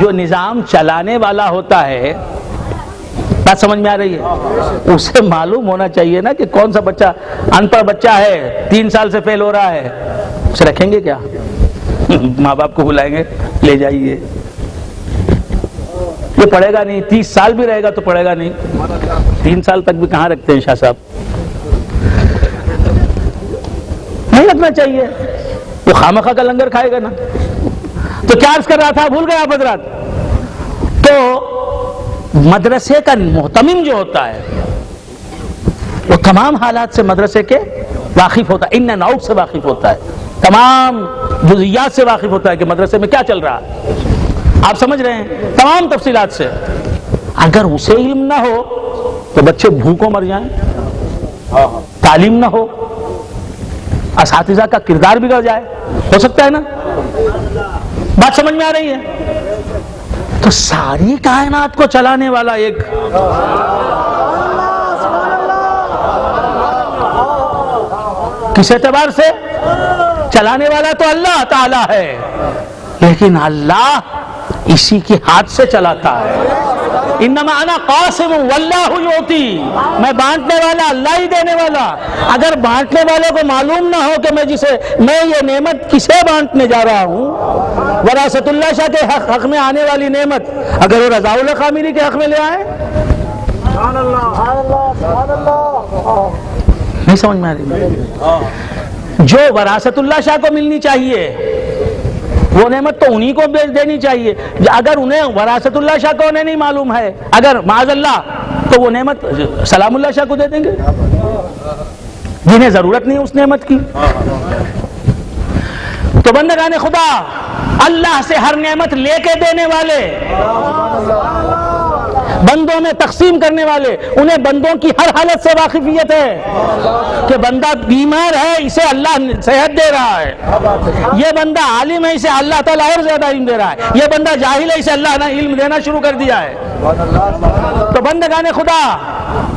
جو نظام چلانے والا ہوتا ہے، بات سمجھ میں آ رہی ہے، اسے معلوم ہونا چاہیے نا کہ کون سا بچہ ان پڑھ بچہ ہے 3 سال سے فیل ہو رہا ہے، اسے رکھیں گے کیا؟ ماں باپ کو بلائیں گے، لے جائیے، یہ پڑھے گا نہیں، 30 سال بھی رہے گا تو پڑھے گا نہیں، 3 سال تک بھی کہاں رکھتے ہیں شاہ صاحب؟ نہیں رکھنا چاہیے، وہ خامخواہ کا لنگر کھائے گا نا۔ تو کیا عرض کر رہا تھا، بھول گئے آپ حضرات؟ تو مدرسے کا محتمم جو ہوتا ہے وہ تمام حالات سے مدرسے کے واقف ہوتا ہے، ان اینڈ آؤٹ سے واقف ہوتا ہے، تمام جزئیات سے واقف ہوتا ہے کہ مدرسے میں کیا چل رہا ہے، آپ سمجھ رہے ہیں، تمام تفصیلات سے۔ اگر اسے علم نہ ہو تو بچے بھوکوں مر جائیں، تعلیم نہ ہو، اساتذہ کا کردار بگڑ جائے، ہو سکتا ہے نا؟ بات سمجھ میں آ رہی ہے؟ تو ساری کائنات کو چلانے والا ایک کس اعتبار سے چلانے والا تو اللہ تعالی ہے، لیکن اللہ اسی کے ہاتھ سے چلاتا ہے۔ انما انا قاسم واللہ یعطی، میں بانٹنے والا، اللہ ہی دینے والا۔ اگر بانٹنے والے کو معلوم نہ ہو کہ میں یہ نعمت کسے بانٹنے جا رہا ہوں، وراثت اللہ شاہ کے حق میں آنے والی نعمت اگر وہ رضا اللہ خامری کے حق میں لے آئے، نہیں سمجھ میں آ رہی؟ جو وراثت اللہ شاہ کو ملنی چاہیے وہ نعمت تو انہی کو دینی چاہیے۔ اگر انہیں وراثت اللہ شاہ کو انہیں نہیں معلوم ہے، اگر معاذ اللہ، تو وہ نعمت سلام اللہ شاہ کو دے دیں گے جنہیں ضرورت نہیں اس نعمت کی۔ تو بندگان خدا، اللہ سے ہر نعمت لے کے دینے والے، بندوں میں تقسیم کرنے والے، انہیں بندوں کی ہر حالت سے واقفیت ہے کہ بندہ بیمار ہے، اسے اللہ صحت دے رہا ہے، یہ بندہ عالم ہے، اسے اللہ تعالیٰ اور زیادہ علم دے رہا ہے، یہ بندہ جاہل ہے، اسے اللہ نے علم دینا شروع کر دیا ہے۔ تو بندگان خدا،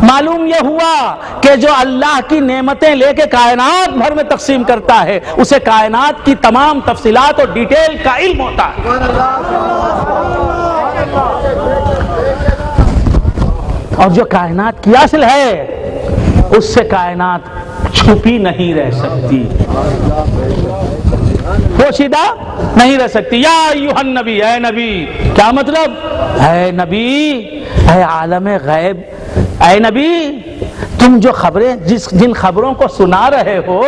معلوم یہ ہوا کہ جو اللہ کی نعمتیں لے کے کائنات بھر میں تقسیم کرتا ہے، اسے کائنات کی تمام تفصیلات اور ڈیٹیل کا علم ہوتا ہے۔ اور جو کائنات کی اصل ہے اس سے کائنات چھپی نہیں رہ سکتی، پوشیدہ نہیں رہ سکتی۔ یا ایھا النبی، اے نبی، کیا مطلب؟ اے نبی، اے عالم غیب، اے نبی، تم جو خبریں جن خبروں کو سنا رہے ہو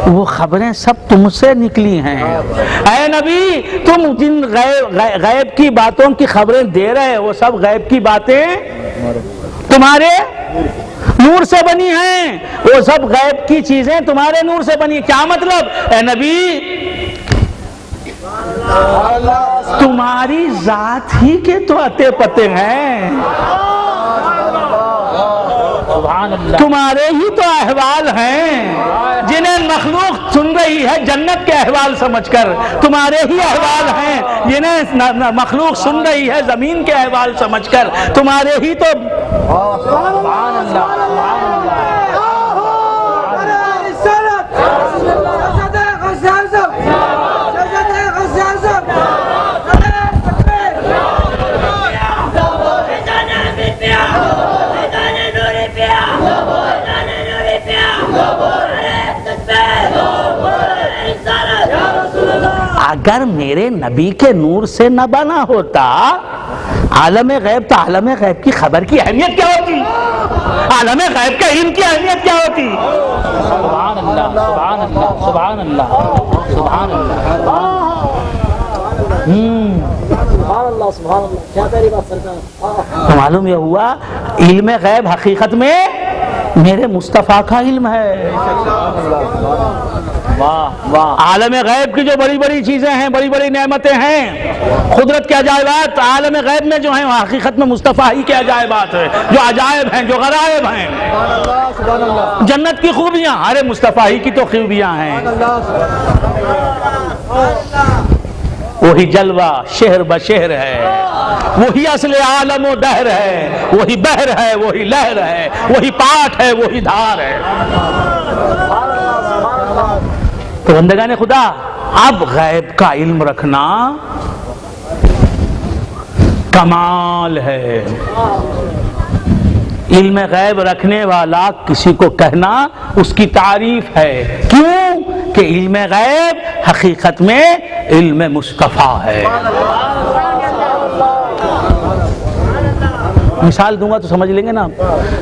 وہ خبریں سب تم سے نکلی ہیں۔ اے نبی، تم جن غیب کی باتوں کی خبریں دے رہے ہو وہ سب غیب کی باتیں تمہارے نور سے بنی ہیں، وہ سب غیب کی چیزیں تمہارے نور سے بنی۔ کیا مطلب؟ اے نبی، تمہاری ذات ہی کے تو اتے پتے ہیں، تمہارے ہی تو احوال ہیں جنہیں مخلوق سن رہی ہے جنت کے احوال سمجھ کر، تمہارے ہی احوال ہیں جنہیں مخلوق سن رہی ہے زمین کے احوال سمجھ کر، تمہارے ہی تو سبحان اللہ۔ اگر میرے نبی کے نور سے نہ بنا ہوتا عالم غیب، تو عالم غیب کی خبر کی اہمیت کیا ہوتی؟ عالم غیب کا علم کی اہمیت کیا ہوتی؟ سبحان اللہ، سبحان اللہ، سبحان اللہ، سبحان اللہ۔ تو معلوم یہ ہوا علم غیب حقیقت میں میرے مصطفیٰ کا علم ہے۔ عالم غیب کی جو بڑی بڑی چیزیں ہیں، بڑی بڑی نعمتیں ہیں، قدرت کے عجائبات عالم غیب میں جو ہیں وہ حقیقت میں مصطفیٰ ہی کے عجائبات ہیں، جو عجائب ہیں، جو غرائب ہیں۔ جنت کی خوبیاں، ارے مصطفیٰ ہی کی تو خوبیاں ہیں۔ وہی جلوہ شہر بشہر ہے، وہی اصل عالم و دہر ہے، وہی بحر ہے، وہی لہر ہے، وہی پاٹ ہے، وہی دھار ہے۔ تو بندگان خدا، اب غیب کا علم رکھنا کمال ہے. علم غیب رکھنے والا کسی کو کہنا اس کی تعریف ہے. کیوں کہ علم غیب حقیقت میں علم مصطفیٰ ہے. مثال دوں گا تو سمجھ لیں گے نا.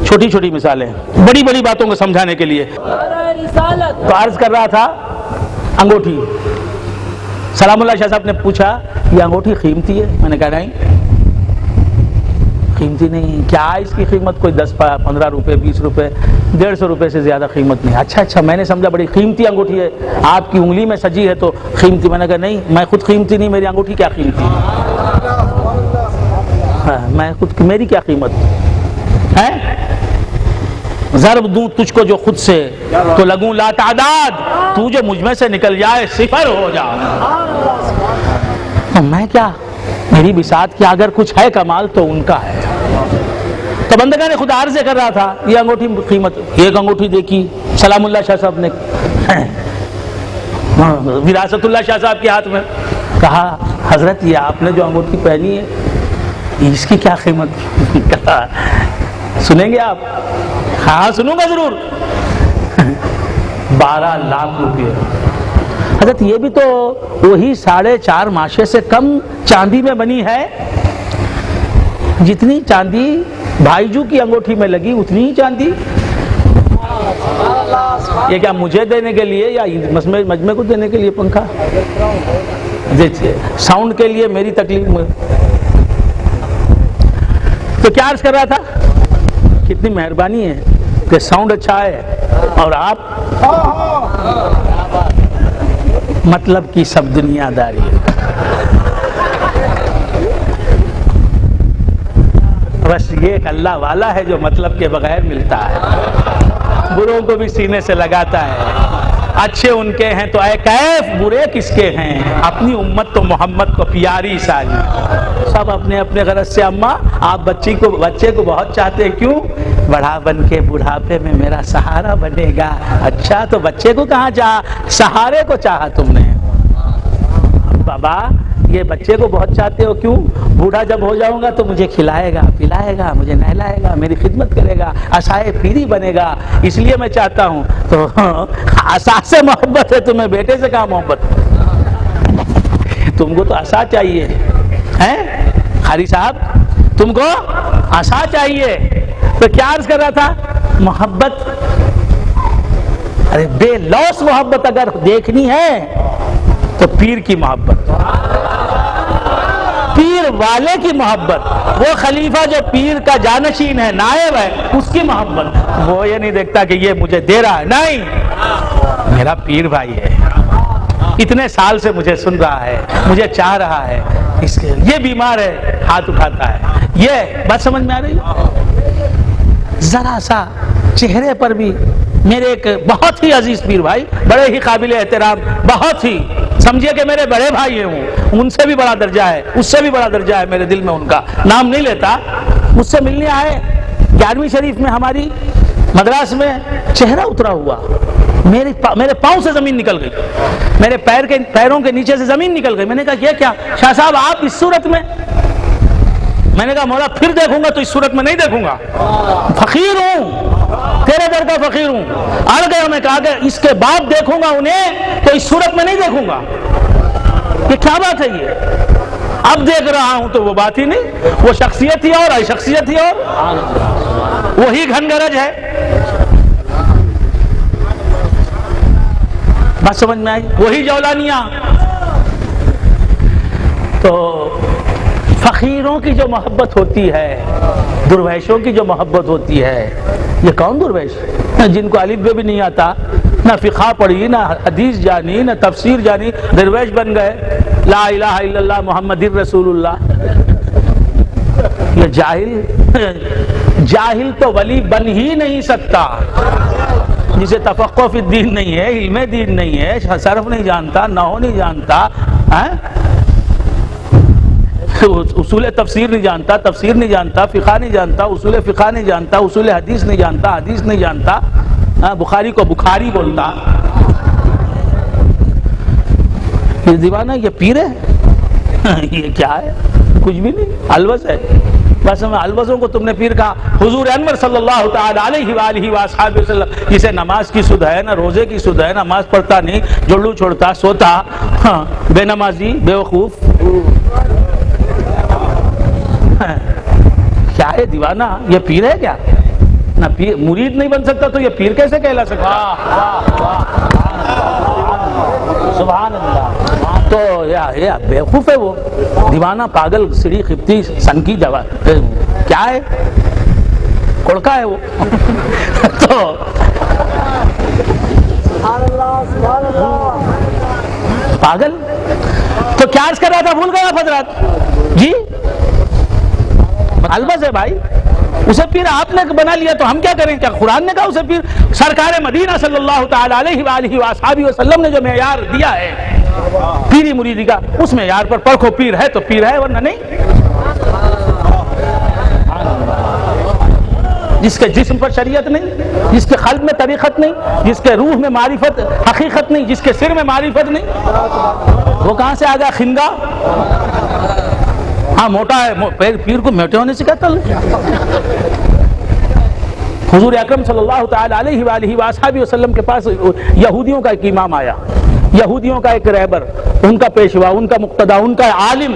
چھوٹی چھوٹی مثالیں بڑی بڑی باتوں کو سمجھانے کے لیے. تو عرض کر رہا تھا انگوٹھی. سلام اللہ شاہ صاحب نے پوچھا یہ انگوٹھی قیمتی ہے؟ میں نے کہا نہیں قیمتی نہیں. کیا اس کی قیمت کوئی 10-15 روپے 20 روپے 150 روپے سے زیادہ قیمت نہیں. اچھا میں نے سمجھا بڑی قیمتی انگوٹھی ہے, آپ کی انگلی میں سجی ہے تو قیمتی. میں نے کہا نہیں میں خود قیمتی نہیں, میری انگوٹھی کیا قیمتی ہے, میں خود میری کیا قیمت ہے. ضرب دوں تجھ کو جو خود سے تو لگوں لا تعداد, تو جو مجھ میں سے نکل جائے صفر ہو جا. میں کیا, میری بساط کیا اگر کچھ ہے کمال تو ان کا ہے. تو بندگان نے خود عرض کر رہا تھا یہ انگوٹھی قیمت. ایک انگوٹھی دیکھی سلام اللہ شاہ صاحب نے وراثت اللہ شاہ صاحب کے ہاتھ میں. کہا حضرت یہ آپ نے جو انگوٹھی پہنی ہے اس کی کیا قیمت؟ کہا سنیں گے آپ؟ ہاں سنوں گا ضرور. 12 لاکھ روپے. حضرت یہ بھی تو وہی 4.5 ماشے سے کم چاندی میں بنی ہے. جتنی چاندی بھائیجو کی انگوٹھی میں لگی اتنی ہی چاندی. یہ کیا مجھے دینے کے لیے یا مجمع کو دینے کے لیے پنکھا؟ ساؤنڈ کے لیے میری تکلیف میں. تو کیا عرض کر رہا تھا, کتنی مہربانی ہے کہ ساؤنڈ اچھا ہے اور آپ مطلب کی سب دنیا داری. بس یہ ایک اللہ والا ہے جو مطلب کے بغیر ملتا ہے, بروں کو بھی سینے سے لگاتا ہے. اچھے ان کے ہیں تو اے کیف برے کس کے ہیں, اپنی امت تو محمد کو پیاری ساری. سب اپنے اپنے غرض سے. اماں آپ بچے کو بہت چاہتے ہیں, کیوں؟ بڑھا بن کے بڑھاپے میں میرا سہارا بنے گا. اچھا تو بچے کو کہاں چاہا, سہارے کو چاہا تم نے. بابا یہ بچے کو بہت چاہتے ہو, کیوں؟ بوڑھا جب ہو جاؤں گا تو مجھے کھلائے گا پلائے گا مجھے نہلائے گا میری خدمت کرے گا عصائے پیری بنے گا, اس لیے میں چاہتا ہوں. تو عصا سے محبت ہے تمہیں, بیٹے سے کہاں محبت؟ تم کو تو عصا چاہیے ہیں قاری صاحب, تم کو عصا چاہیے. تو کیا عرض کر رہا تھا, محبت ارے بے لوث محبت اگر دیکھنی ہے تو پیر کی محبت, پیر والے کی محبت, وہ خلیفہ جو پیر کا جانشین ہے نائب ہے اس کی محبت. وہ یہ نہیں دیکھتا کہ یہ مجھے دے رہا ہے, نہیں میرا پیر بھائی ہے, اتنے سال سے مجھے سن رہا ہے, مجھے چاہ رہا ہے, اس کے یہ بیمار ہے ہاتھ اٹھاتا ہے. یہ بات سمجھ میں آ رہی؟ ذرا سا چہرے پر بھی میرے ایک بہت ہی عزیز پیر بھائی, بڑے ہی قابل احترام, بہت ہی سمجھیے کہ میرے بڑے بھائی ہیں, ان سے بھی بڑا درجہ ہے, اس سے بھی بڑا درجہ ہے میرے دل میں, ان کا نام نہیں لیتا. مجھ سے ملنے آئے 11ویں شریف میں ہماری مدراس میں, چہرہ اترا ہوا, میرے پاؤں سے زمین نکل گئی, میرے پیروں کے نیچے سے زمین نکل گئی. میں نے کہا یہ کیا شاہ صاحب آپ اس صورت میں؟ میں نے کہا مولا پھر دیکھوں گا تو اس صورت میں نہیں دیکھوں گا, فقیر ہوں, تیرے در کا فقیر ہوں. اڑ گیا, میں کہا کہ اس کے بعد دیکھوں گا انہیں تو اس صورت میں نہیں دیکھوں گا. یہ کیا بات ہے, یہ اب دیکھ رہا ہوں تو وہ بات ہی نہیں, وہ شخصیت ہی اور شخصیت ہی اور, وہی گھن گرج ہے. بات سمجھ میں آئی؟ وہی جولانیاں. تو فقیروں کی جو محبت ہوتی ہے, درویشوں کی جو محبت ہوتی ہے, یہ کون درویش جن کو الف ب بھی نہیں آتا, نہ فقہ پڑھی, نہ حدیث جانی, نہ تفسیر جانی, درویش بن گئے. لا الہ الا اللہ محمد رسول اللہ. یہ جاہل تو ولی بن ہی نہیں سکتا, جسے تفقہ فی الدین نہیں ہے, علم دین نہیں ہے, صرف نہیں جانتا, نحو نہیں جانتا, اصول تفسیر نہیں جانتا, تفسیر نہیں جانتا, فقہ نہیں جانتا, اصول فقہ نہیں جانتا, اصول حدیث نہیں جانتا, حدیث نہیں جانتا, بخاری کو بخاری بولتا. یہ دیوانہ یہ پیر ہے یہ کیا ہے؟ کچھ بھی نہیں، الوس ہے بس. میں الوسوں کو تم نے پیر کہا. حضور انور صلی اللہ تعالی علیہ وآلہ وآصحابہ وسلم جسے نماز کی سدھ ہے نہ روزے کی سدھ ہے، نماز پڑھتا نہیں، جڑو چھوڑتا، سوتا، ہاں بے نمازی، بے وقوف، کیا ہے دیوانہ؟ یہ پیر ہے کیا؟ نہ پیر مرید نہیں بن سکتا تو یہ پیر کیسے کہلا سکتا؟ سبحان اللہ. تو یہ بیوقوف ہے وہ دیوانہ، پاگل، سڑی، خپتی، سن کی جواب کیا ہے؟ کڑکا ہے وہ. تو پاگل. تو کیا عرض کر رہا تھا بھول گیا آپ حضرات جی؟ البس ہے بھائی، اسے پیر آپ نے بنا لیا تو ہم کیا کریں؟ کیا قرآن نے کہا اسے پیر؟ سرکار مدینہ صلی اللہ تعالی علیہ وآلہ وآصحابہ وسلم نے جو معیار دیا ہے پیری مریدی کا، اس معیار پر پرکھو. پیر ہے تو پیر ہے، ورنہ نہیں. جس کے جسم پر شریعت نہیں، جس کے قلب میں طریقت نہیں، جس کے روح میں معرفت حقیقت نہیں، جس کے سر میں معرفت نہیں، وہ کہاں سے آ گیا خنگا؟ ہاں موٹا ہے، پیر کو موٹے ہونے سے کیا تعلق؟ حضور اکرم صلی اللہ تعالی علیہ وآلہ وآصحابہ وسلم کے پاس یہودیوں کا ایک امام آیا، یہودیوں کا ایک رہبر، ان کا پیشوا، ان کا مقتدا، ان کا عالم.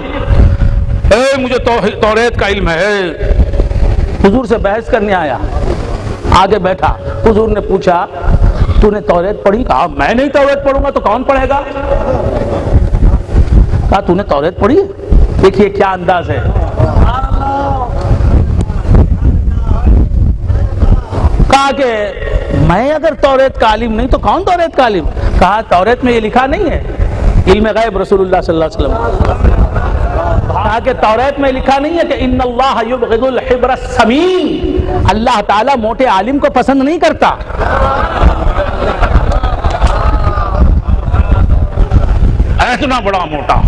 مجھے توریت کا علم ہے. حضور سے بحث کرنے آیا، آگے بیٹھا. حضور نے پوچھا تو نے توریت پڑھی؟ کہا میں نہیں توریت پڑھوں گا تو کون پڑھے گا؟ کہا تو نے توریت پڑھی؟ دیکھیے کیا انداز ہے. کہا کہ میں اگر توریت کا عالم نہیں تو کون توریت کا عالم؟ کہا توریت میں یہ لکھا نہیں ہے علم غیب رسول اللہ صلی اللہ علیہ وسلم. کہا کہ توریت میں لکھا نہیں ہے کہ ان اللہ یبغض الحبر السمین، اللہ تعالیٰ موٹے عالم کو پسند نہیں کرتا. اتنا بڑا موٹا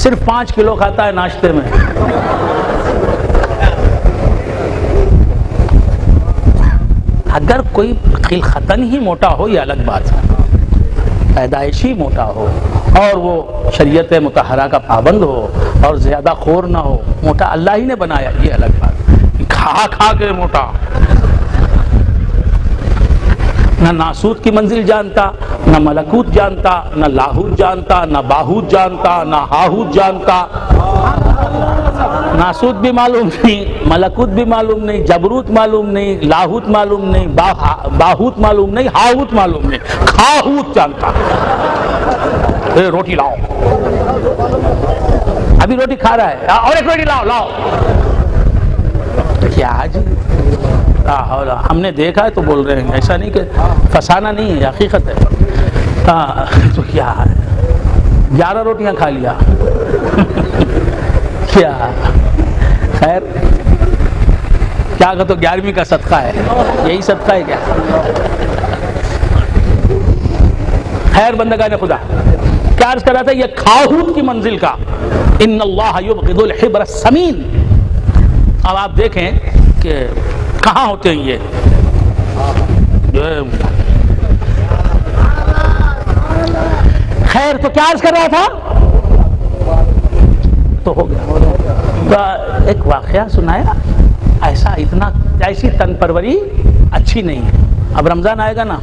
صرف 5 کلو کھاتا ہے ناشتے میں. اگر کوئی خلقتاً ہی موٹا ہو یہ الگ بات ہے، پیدائشی موٹا ہو اور وہ شریعت مطہرہ کا پابند ہو اور زیادہ خور نہ ہو، موٹا اللہ ہی نے بنایا، یہ الگ بات. کھا کھا کے موٹا، نہ ناسوت کی منزل جانتا، نہ ملکوت جانتا، نہ لاہوت جانتا، نہ باہوت جانتا، نہ ہاہوت جانتا. ناسوت بھی معلوم نہیں، ملکوت بھی معلوم نہیں، جبروت معلوم نہیں، لاہوت معلوم نہیں، باہوت معلوم نہیں، ہاہوت معلوم نہیں، کھاہوت جانتا. روٹی لاؤ، ابھی روٹی کھا رہا ہے، اور ایک روٹی لاؤ لاؤ. کیا جی؟ ہم نے دیکھا ہے تو بول رہے ہیں، ایسا نہیں کہ فسانہ نہیں ہے، حقیقت ہے. تو کیا ہے 11 روٹیاں کھا لیا کیا خیر کیا کہ تو 11ویں کا صدقہ ہے، یہی صدقہ ہے کیا؟ خیر بندگان خدا، کیا عرض کر رہا تھا؟ یہ کھاہوت کی منزل کا ان اللہ یبغض الحبر السمین. اب آپ دیکھیں کہ کہاں ہوتے ہیں یہ خیر. تو کیا عرض کر رہا تھا؟ تو ہو گیا. ایک واقعہ سنایا ایسا، اتنا ایسی تن پروری اچھی نہیں ہے. اب رمضان آئے گا نا،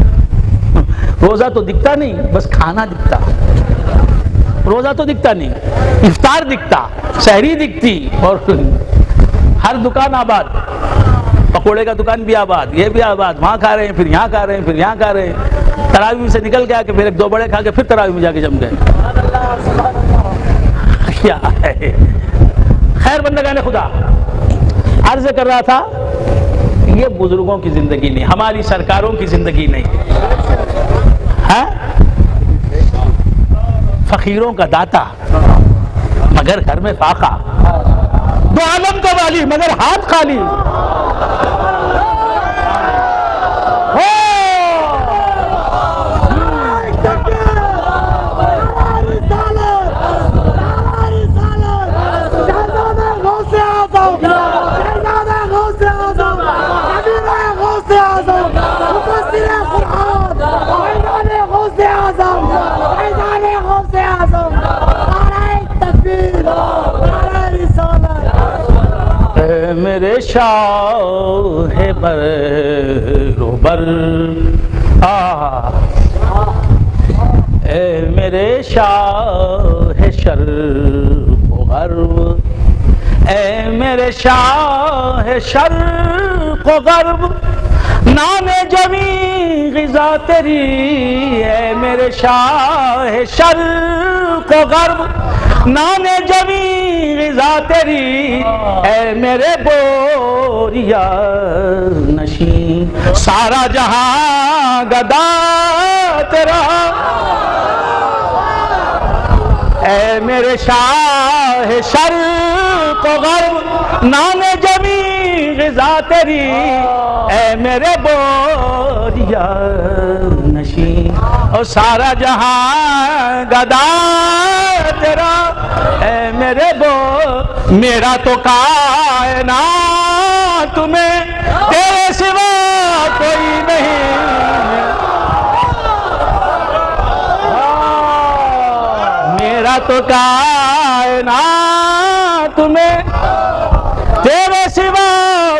روزہ تو دکھتا نہیں، بس کھانا دکھتا. روزہ تو دکھتا نہیں، افطار دکھتا، سحری دکھتی، اور ہر دکان آباد. پکوڑے کا دکان بھی آباد، یہ بھی آباد، وہاں کھا رہے ہیں، پھر یہاں کھا رہے ہیں، پھر یہاں کھا رہے ہیں. تراویح سے نکل گیا کہ پھر 1-2 بڑے کھا کے پھر تراویح میں جا کے جم گئے. کیا ہے؟ خیر بندگان خدا، عرض کر رہا تھا یہ بزرگوں کی زندگی نہیں، ہماری سرکاروں کی زندگی نہیں. ہاں فقیروں کا داتا مگر گھر میں فاقہ، دو عالم کا والی مگر ہاتھ خالی. شاہ بر اے میرے شاہ شرق و غرب، اے میرے شاہ شرق و غرب، نان جمی غذا تیری، اے میرے شاہ شرق و غرب، نان جمی غذا تیری، اے میرے بوریا نشین، سارا جہاں گدا تیرا، اے میرے شاہ شرق و غرب، نان جمی غذا تیری، اے میرے بوریا نشین، اور سارا جہاں گدا تیرا، اے میرے میرا تو کائنات میں تیرے سوا کوئی نہیں، میرا تو کائنات میں تیرے سوا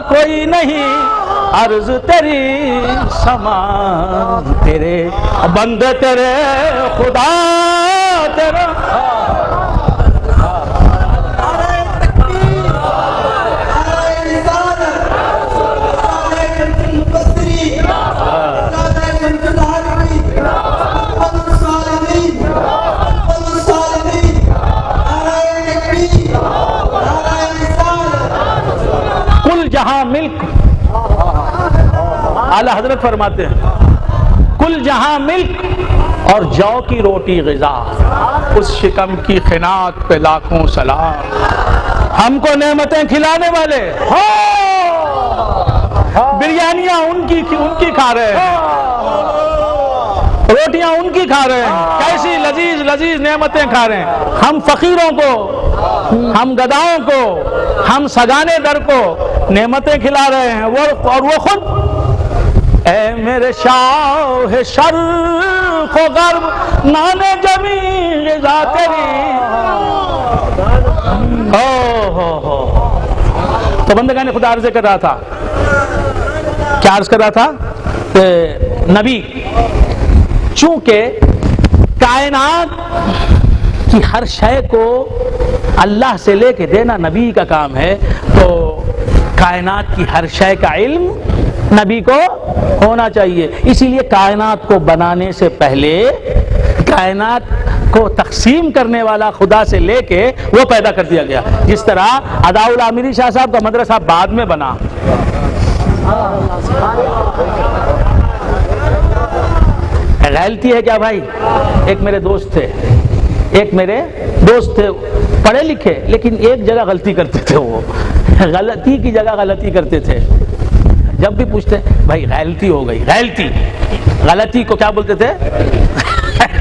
کوئی نہیں، عرض تیری سامان تیرے، بندے تیرے خدا تیرا، جہاں ملک، اعلیٰ حضرت فرماتے ہیں کل جہاں ملک اور جو کی روٹی غذا، اس شکم کی خناق پہ لاکھوں سلام، ہم کو نعمتیں کھلانے والے بریانیاں ان کی کھا رہے ہیں، روٹیاں ان کی کھا رہے ہیں، کیسی لذیذ لذیذ نعمتیں کھا رہے ہیں، ہم فقیروں کو، ہم گداؤں کو، ہم سگانے در کو نعمتیں کھلا رہے ہیں، اور وہ خود اے میرے شاہ شرق و غرب، نان جمی غذا تیری، تو بندگان خدا عرض کر رہا تھا، کیا عرض کر رہا تھا کہ نبی چونکہ کائنات کی ہر شے کو اللہ سے لے کے دینا نبی کا کام ہے، تو کائنات کی ہر شے کا علم نبی کو ہونا چاہیے، اسی لیے کائنات کو بنانے سے پہلے کائنات کو تقسیم کرنے والا خدا سے لے کے وہ پیدا کر دیا گیا، جس طرح عطاء العامری شاہ صاحب کا مدرسہ بعد میں بنا، غلطی ہے کیا بھائی؟ ایک میرے دوست تھے پڑھے لکھے، لیکن ایک جگہ غلطی کرتے تھے، وہ غلطی کی جگہ غلطی کرتے تھے، جب بھی پوچھتے بھائی غلطی ہو گئی، غلطی کو کیا بولتے تھے؟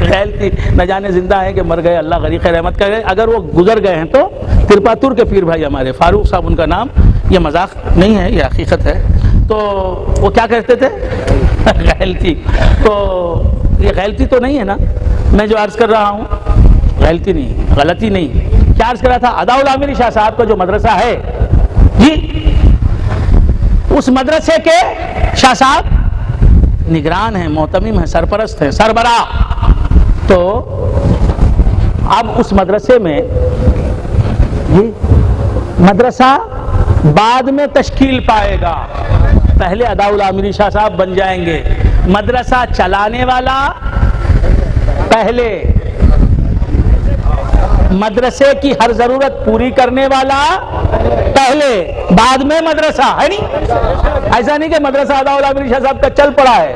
غلطی، نہ جانے زندہ ہیں کہ مر گئے، اللہ غریق رحمت کرے، اگر وہ گزر گئے ہیں تو ترپاتور کے پیر بھائی ہمارے فاروق صاحب ان کا نام، یہ مذاق نہیں ہے، یہ حقیقت ہے، تو وہ کیا کہتے تھے؟ غلطی، تو یہ غلطی تو نہیں ہے نا، میں جو عرض کر رہا ہوں غلطی نہیں، غلطی نہیں، کیا عرض کر رہا تھا؟ عطاء العامری شاہ صاحب کا جو مدرسہ ہے جی، اس مدرسے کے شاہ صاحب نگران ہیں، محتمم ہیں، سرپرست ہیں، سربراہ، تو اب اس مدرسے میں یہ مدرسہ بعد میں تشکیل پائے گا، پہلے عطاء العامری شاہ صاحب بن جائیں گے، مدرسہ چلانے والا پہلے، مدرسے کی ہر ضرورت پوری کرنے والا پہلے، بعد میں مدرسہ، ہے نہیں؟ ایسا نہیں کہ مدرسہ عطاء العامری شاہ صاحب کا چل پڑا ہے،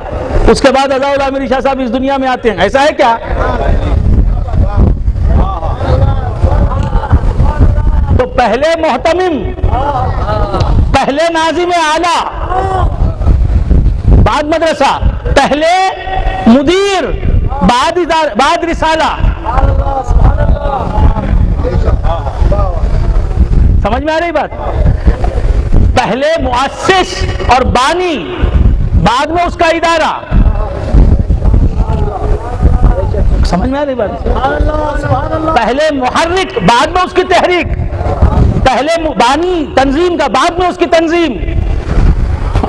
اس کے بعد عطاء العامری شاہ صاحب اس دنیا میں آتے ہیں، ایسا ہے کیا؟ تو پہلے محتمم، پہلے ناظم اعلیٰ، بعد مدرسہ، پہلے مدیر، بعد رسالہ، سمجھ میں آ رہی بات؟ پہلے مؤسس اور بانی، بعد میں اس کا ادارہ، سمجھ میں آ رہی بات؟ پہلے محرک، بعد میں اس کی تحریک، پہلے بانی تنظیم کا، بعد میں اس کی تنظیم.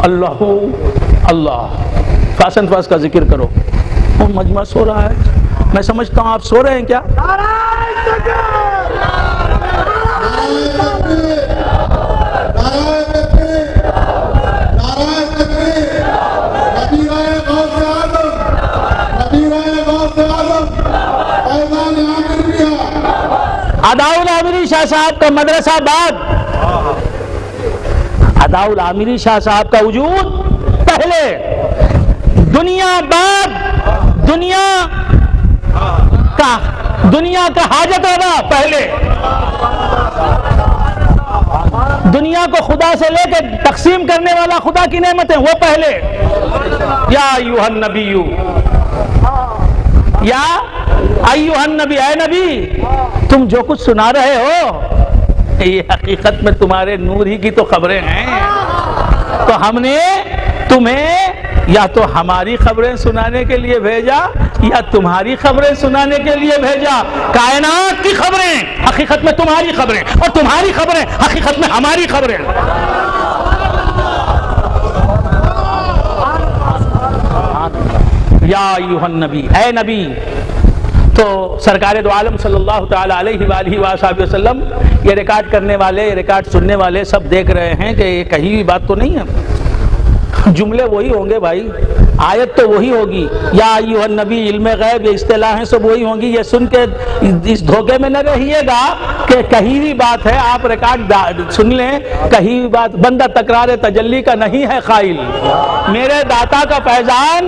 اللہ اللہ فاسن فاس کا ذکر کرو. وہ مجمع سو رہا ہے، میں سمجھتا ہوں آپ سو رہے ہیں کیا؟ عداء العامری شاہ صاحب کا مدرسہ بعد، عداء العامری شاہ صاحب کا وجود پہلے، دنیا بعد، دنیا کا حاجت روا پہلے، دنیا کو خدا سے لے کے تقسیم کرنے والا خدا کی نعمتیں وہ پہلے. یا ایھا النبی، یا ایھا النبی، اے نبی تم جو کچھ سنا رہے ہو یہ حقیقت میں تمہارے نور ہی کی تو خبریں ہیں. تو ہم نے تمہیں یا تو ہماری خبریں سنانے کے لیے بھیجا یا تمہاری خبریں سنانے کے لیے بھیجا. کائنات کی خبریں حقیقت میں تمہاری خبریں، اور تمہاری خبریں حقیقت میں ہماری خبریں. یا ایھا النبی، اے نبی. تو سرکار دو عالم صلی اللہ تعالی علیہ وآلہ وآلہ وسلم یہ ریکارڈ کرنے والے، یہ ریکارڈ سننے والے سب دیکھ رہے ہیں کہ یہ کہیں بھی بات تو نہیں ہے. جملے وہی ہوں گے بھائی، آیت تو وہی ہوگی. یا ایھا النبی، علم غیب، یہ اصطلاحیں سب وہی ہوں گی. یہ سن کے اس دھوکے میں نہ رہیے گا کہ کہیں بھی بات ہے. آپ ریکارڈ سن لیں، کہیں بھی بات. بندہ تکرار تجلی کا نہیں ہے قائل. میرے داتا کا فیضان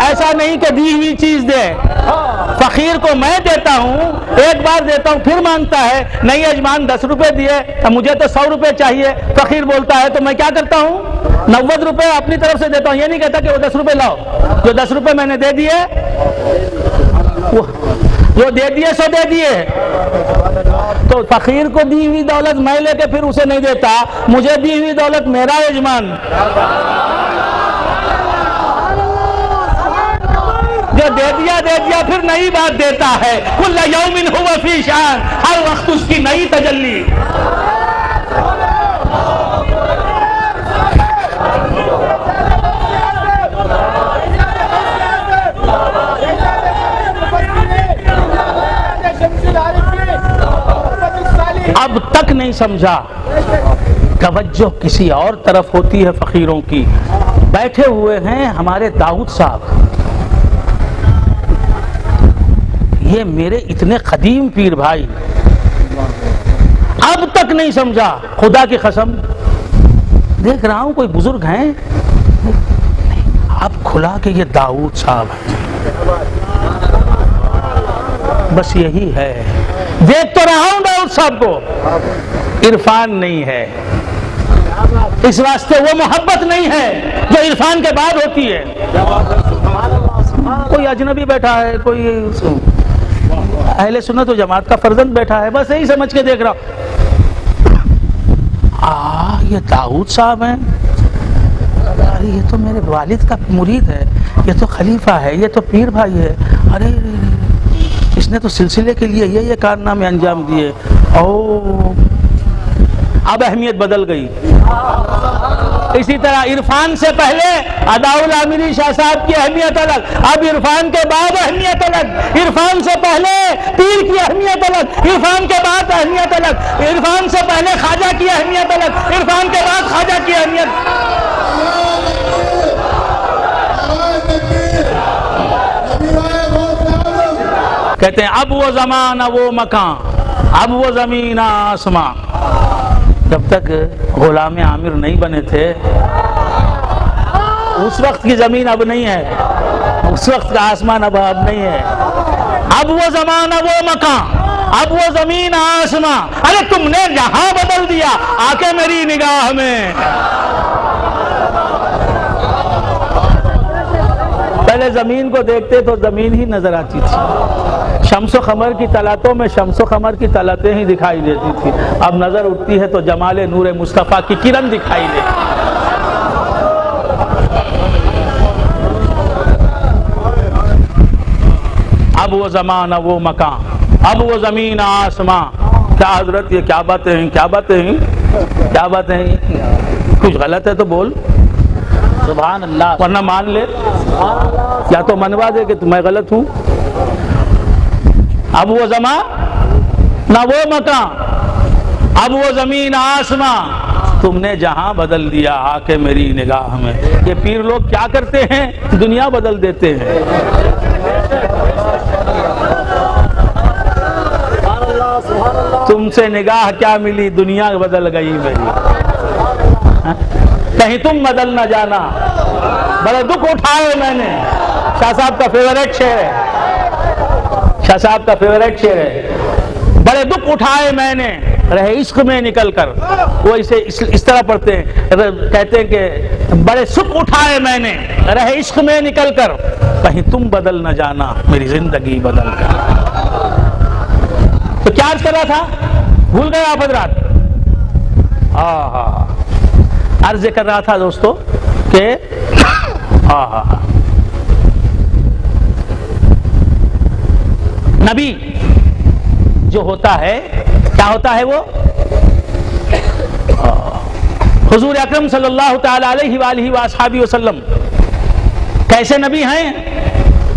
ایسا نہیں کہ دی ہوئی چیز دے. فقیر کو میں دیتا ہوں، ایک بار دیتا ہوں پھر مانگتا ہے نہیں یجمان 10 روپے دیے، مجھے تو 100 روپے چاہیے. فقیر بولتا ہے تو میں کیا کرتا ہوں 90 روپے اپنی طرف سے دیتا ہوں. یہ نہیں کہتا کہ وہ 10 روپے لاؤ. جو 10 روپے میں نے دے دیے وہ دے دیے سو دے دیے. تو فقیر کو دی ہوئی دولت میں لے کے پھر اسے نہیں دیتا، مجھے دی ہوئی دولت میرا یجمان جو دے دیا پھر نئی بات دیتا ہے. کل یوم ہوا فی شان، ہر وقت اس کی نئی تجلی. اب تک نہیں سمجھا، توجہ کسی اور طرف ہوتی ہے فقیروں کی. بیٹھے ہوئے ہیں ہمارے داؤد صاحب، یہ میرے اتنے قدیم پیر بھائی، اب تک نہیں سمجھا. خدا کی قسم دیکھ رہا ہوں کوئی بزرگ ہیں، اب کھلا کہ یہ داؤد صاحب ہیں. بس یہی ہے. دیکھ تو رہا ہوں داؤد صاحب کو، عرفان نہیں ہے. اس واسطے وہ محبت نہیں ہے جو عرفان کے بعد ہوتی ہے. کوئی اجنبی بیٹھا ہے، کوئی اہل سنت و جماعت کا فرزند بیٹھا ہے، بس یہی سمجھ کے دیکھ رہا ہوں. یہ داؤد صاحب ہیں، ارے یہ تو میرے والد کا مرید ہے، یہ تو خلیفہ ہے، یہ تو پیر بھائی ہے. ارے اس نے تو سلسلے کے لیے یہ کارنامے انجام دیے. اب اہمیت بدل گئی. اسی طرح عرفان سے پہلے عداء العامری شاہ صاحب کی اہمیت الگ، اب عرفان کے بعد اہمیت الگ. عرفان سے پہلے پیر کی اہمیت الگ، عرفان کے بعد اہمیت الگ. عرفان سے پہلے خواجہ کی اہمیت الگ، عرفان کے بعد خواجہ کی اہمیت. کہتے ہیں اب وہ زمانہ وہ مکان، اب وہ زمین آسمان. جب تک غلام عامر نہیں بنے تھے اس وقت کی زمین اب نہیں ہے، اس وقت کا آسمان اب نہیں ہے. اب وہ زمانہ وہ مکان، اب وہ زمین آسمان. ارے تم نے جہاں بدل دیا آ کے میری نگاہ میں. پہلے زمین کو دیکھتے تو زمین ہی نظر آتی تھی. شمس و قمر کی طلعتوں میں شمس و قمر کی طلعتیں ہی دکھائی دیتی تھی. اب نظر اٹھتی ہے تو جمال نور مصطفیٰ کی کرن دکھائی دیتی. اب وہ زمانہ وہ مکان، اب وہ زمین آسمان. کیا حضرت یہ کیا باتیں ہیں، کیا باتیں ہیں، کیا باتیں ہیں، کچھ غلط ہے تو بول، سبحان اللہ، ورنہ مان لے، یا تو منوا دے کہ میں غلط ہوں۔ اب وہ زمان نہ وہ مکان، اب وہ زمین آسماں، تم نے جہاں بدل دیا آ کے میری نگاہ میں۔ یہ پیر لوگ کیا کرتے ہیں؟ دنیا بدل دیتے ہیں۔ تم سے نگاہ کیا ملی، دنیا بدل گئی میری، کہیں تم بدل نہ جانا۔ بڑے دکھ اٹھائے میں نے، شاہ صاحب کا فیوریٹ شعر ہے، شاہ صاحب کا فیوریٹ شعر ہے، بڑے دکھ اٹھائے میں نے رہے عشق میں نکل کر۔ وہ اسے اس طرح پڑھتے ہیں، کہتے ہیں کہ بڑے سکھ اٹھائے میں نے رہے عشق میں نکل کر، کہیں تم بدل نہ جانا میری زندگی بدل کر۔ تو کیا عرض کر رہا تھا، بھول گئے آپ حضرات؟ عرض کر رہا تھا دوستو کہ نبی جو ہوتا ہے کیا ہوتا ہے؟ وہ حضور اکرم صلی اللہ تعالی علیہ وآلہ وآصحابہ وسلم کیسے نبی ہیں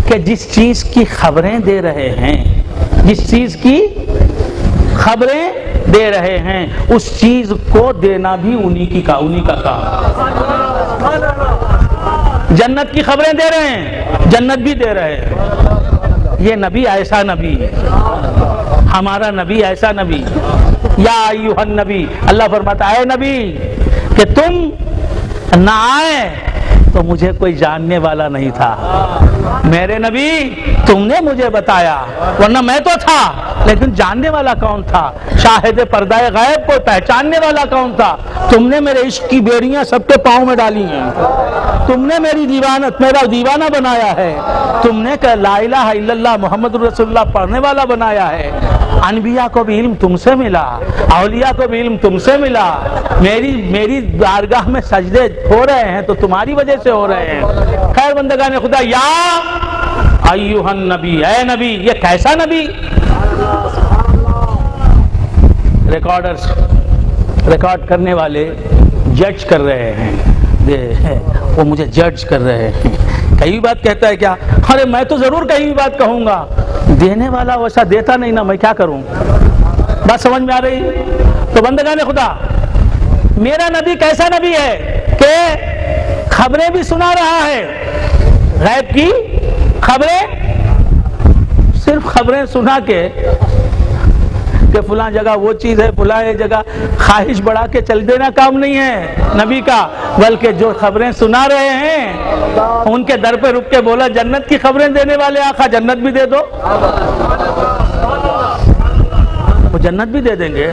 کہ جس چیز کی خبریں دے رہے ہیں، جس چیز کی خبریں دے رہے ہیں اس چیز کو دینا بھی انہی کا کام۔ جنت کی خبریں دے رہے ہیں، جنت بھی دے رہے ہیں۔ یہ نبی ایسا نبی ہے، ہمارا نبی ایسا نبی۔ یا ایھا النبی، اللہ فرماتا ہے اے نبی کہ تم نہ آئے تو مجھے کوئی جاننے والا نہیں تھا، میرے نبی تم نے مجھے بتایا، ورنہ میں تو تھا لیکن جاننے والا کون تھا؟ شاہد پردہ غیب کو پہچاننے والا کون تھا؟ تم نے میرے عشق کی بیڑیاں سب کے پاؤں میں ڈالی ہیں، تم نے میرا دیوانہ بنایا ہے، تم نے کہ لا الہ الا اللہ محمد رسول اللہ پڑھنے والا بنایا ہے۔ انبیاء کو بھی علم تم سے ملا، اولیاء کو بھی علم تم سے ملا، میری بارگاہ میں سجدے ہو رہے ہیں تو تمہاری وجہ سے ہو رہے ہیں۔ خیر بندگان خدا، یا ایھا النبی، اے نبی، یہ کیسا نبی؟ ریکارڈرز، ریکارڈ کرنے والے جج کر رہے ہیں، وہ مجھے جج کر رہے ہیں۔ کئی بات کہتا ہے کیا؟ ارے میں تو ضرور کہیں بھی بات کہوں گا، دینے والا ویسا دیتا نہیں نا، میں کیا کروں؟ بات سمجھ میں آ رہی؟ تو بندگان خدا، میرا نبی کیسا نبی ہے کہ خبریں بھی سنا رہا ہے، غیب کی خبریں، صرف خبریں سنا کے کہ فلاں جگہ وہ چیز ہے، فلاں جگہ خواہش بڑھا کے چل دینا کام نہیں ہے نبی کا، بلکہ جو خبریں سنا رہے ہیں ان کے در پہ رک کے بولا جنت کی خبریں دینے والے آقا جنت بھی دے دو، وہ جنت بھی دے دیں گے۔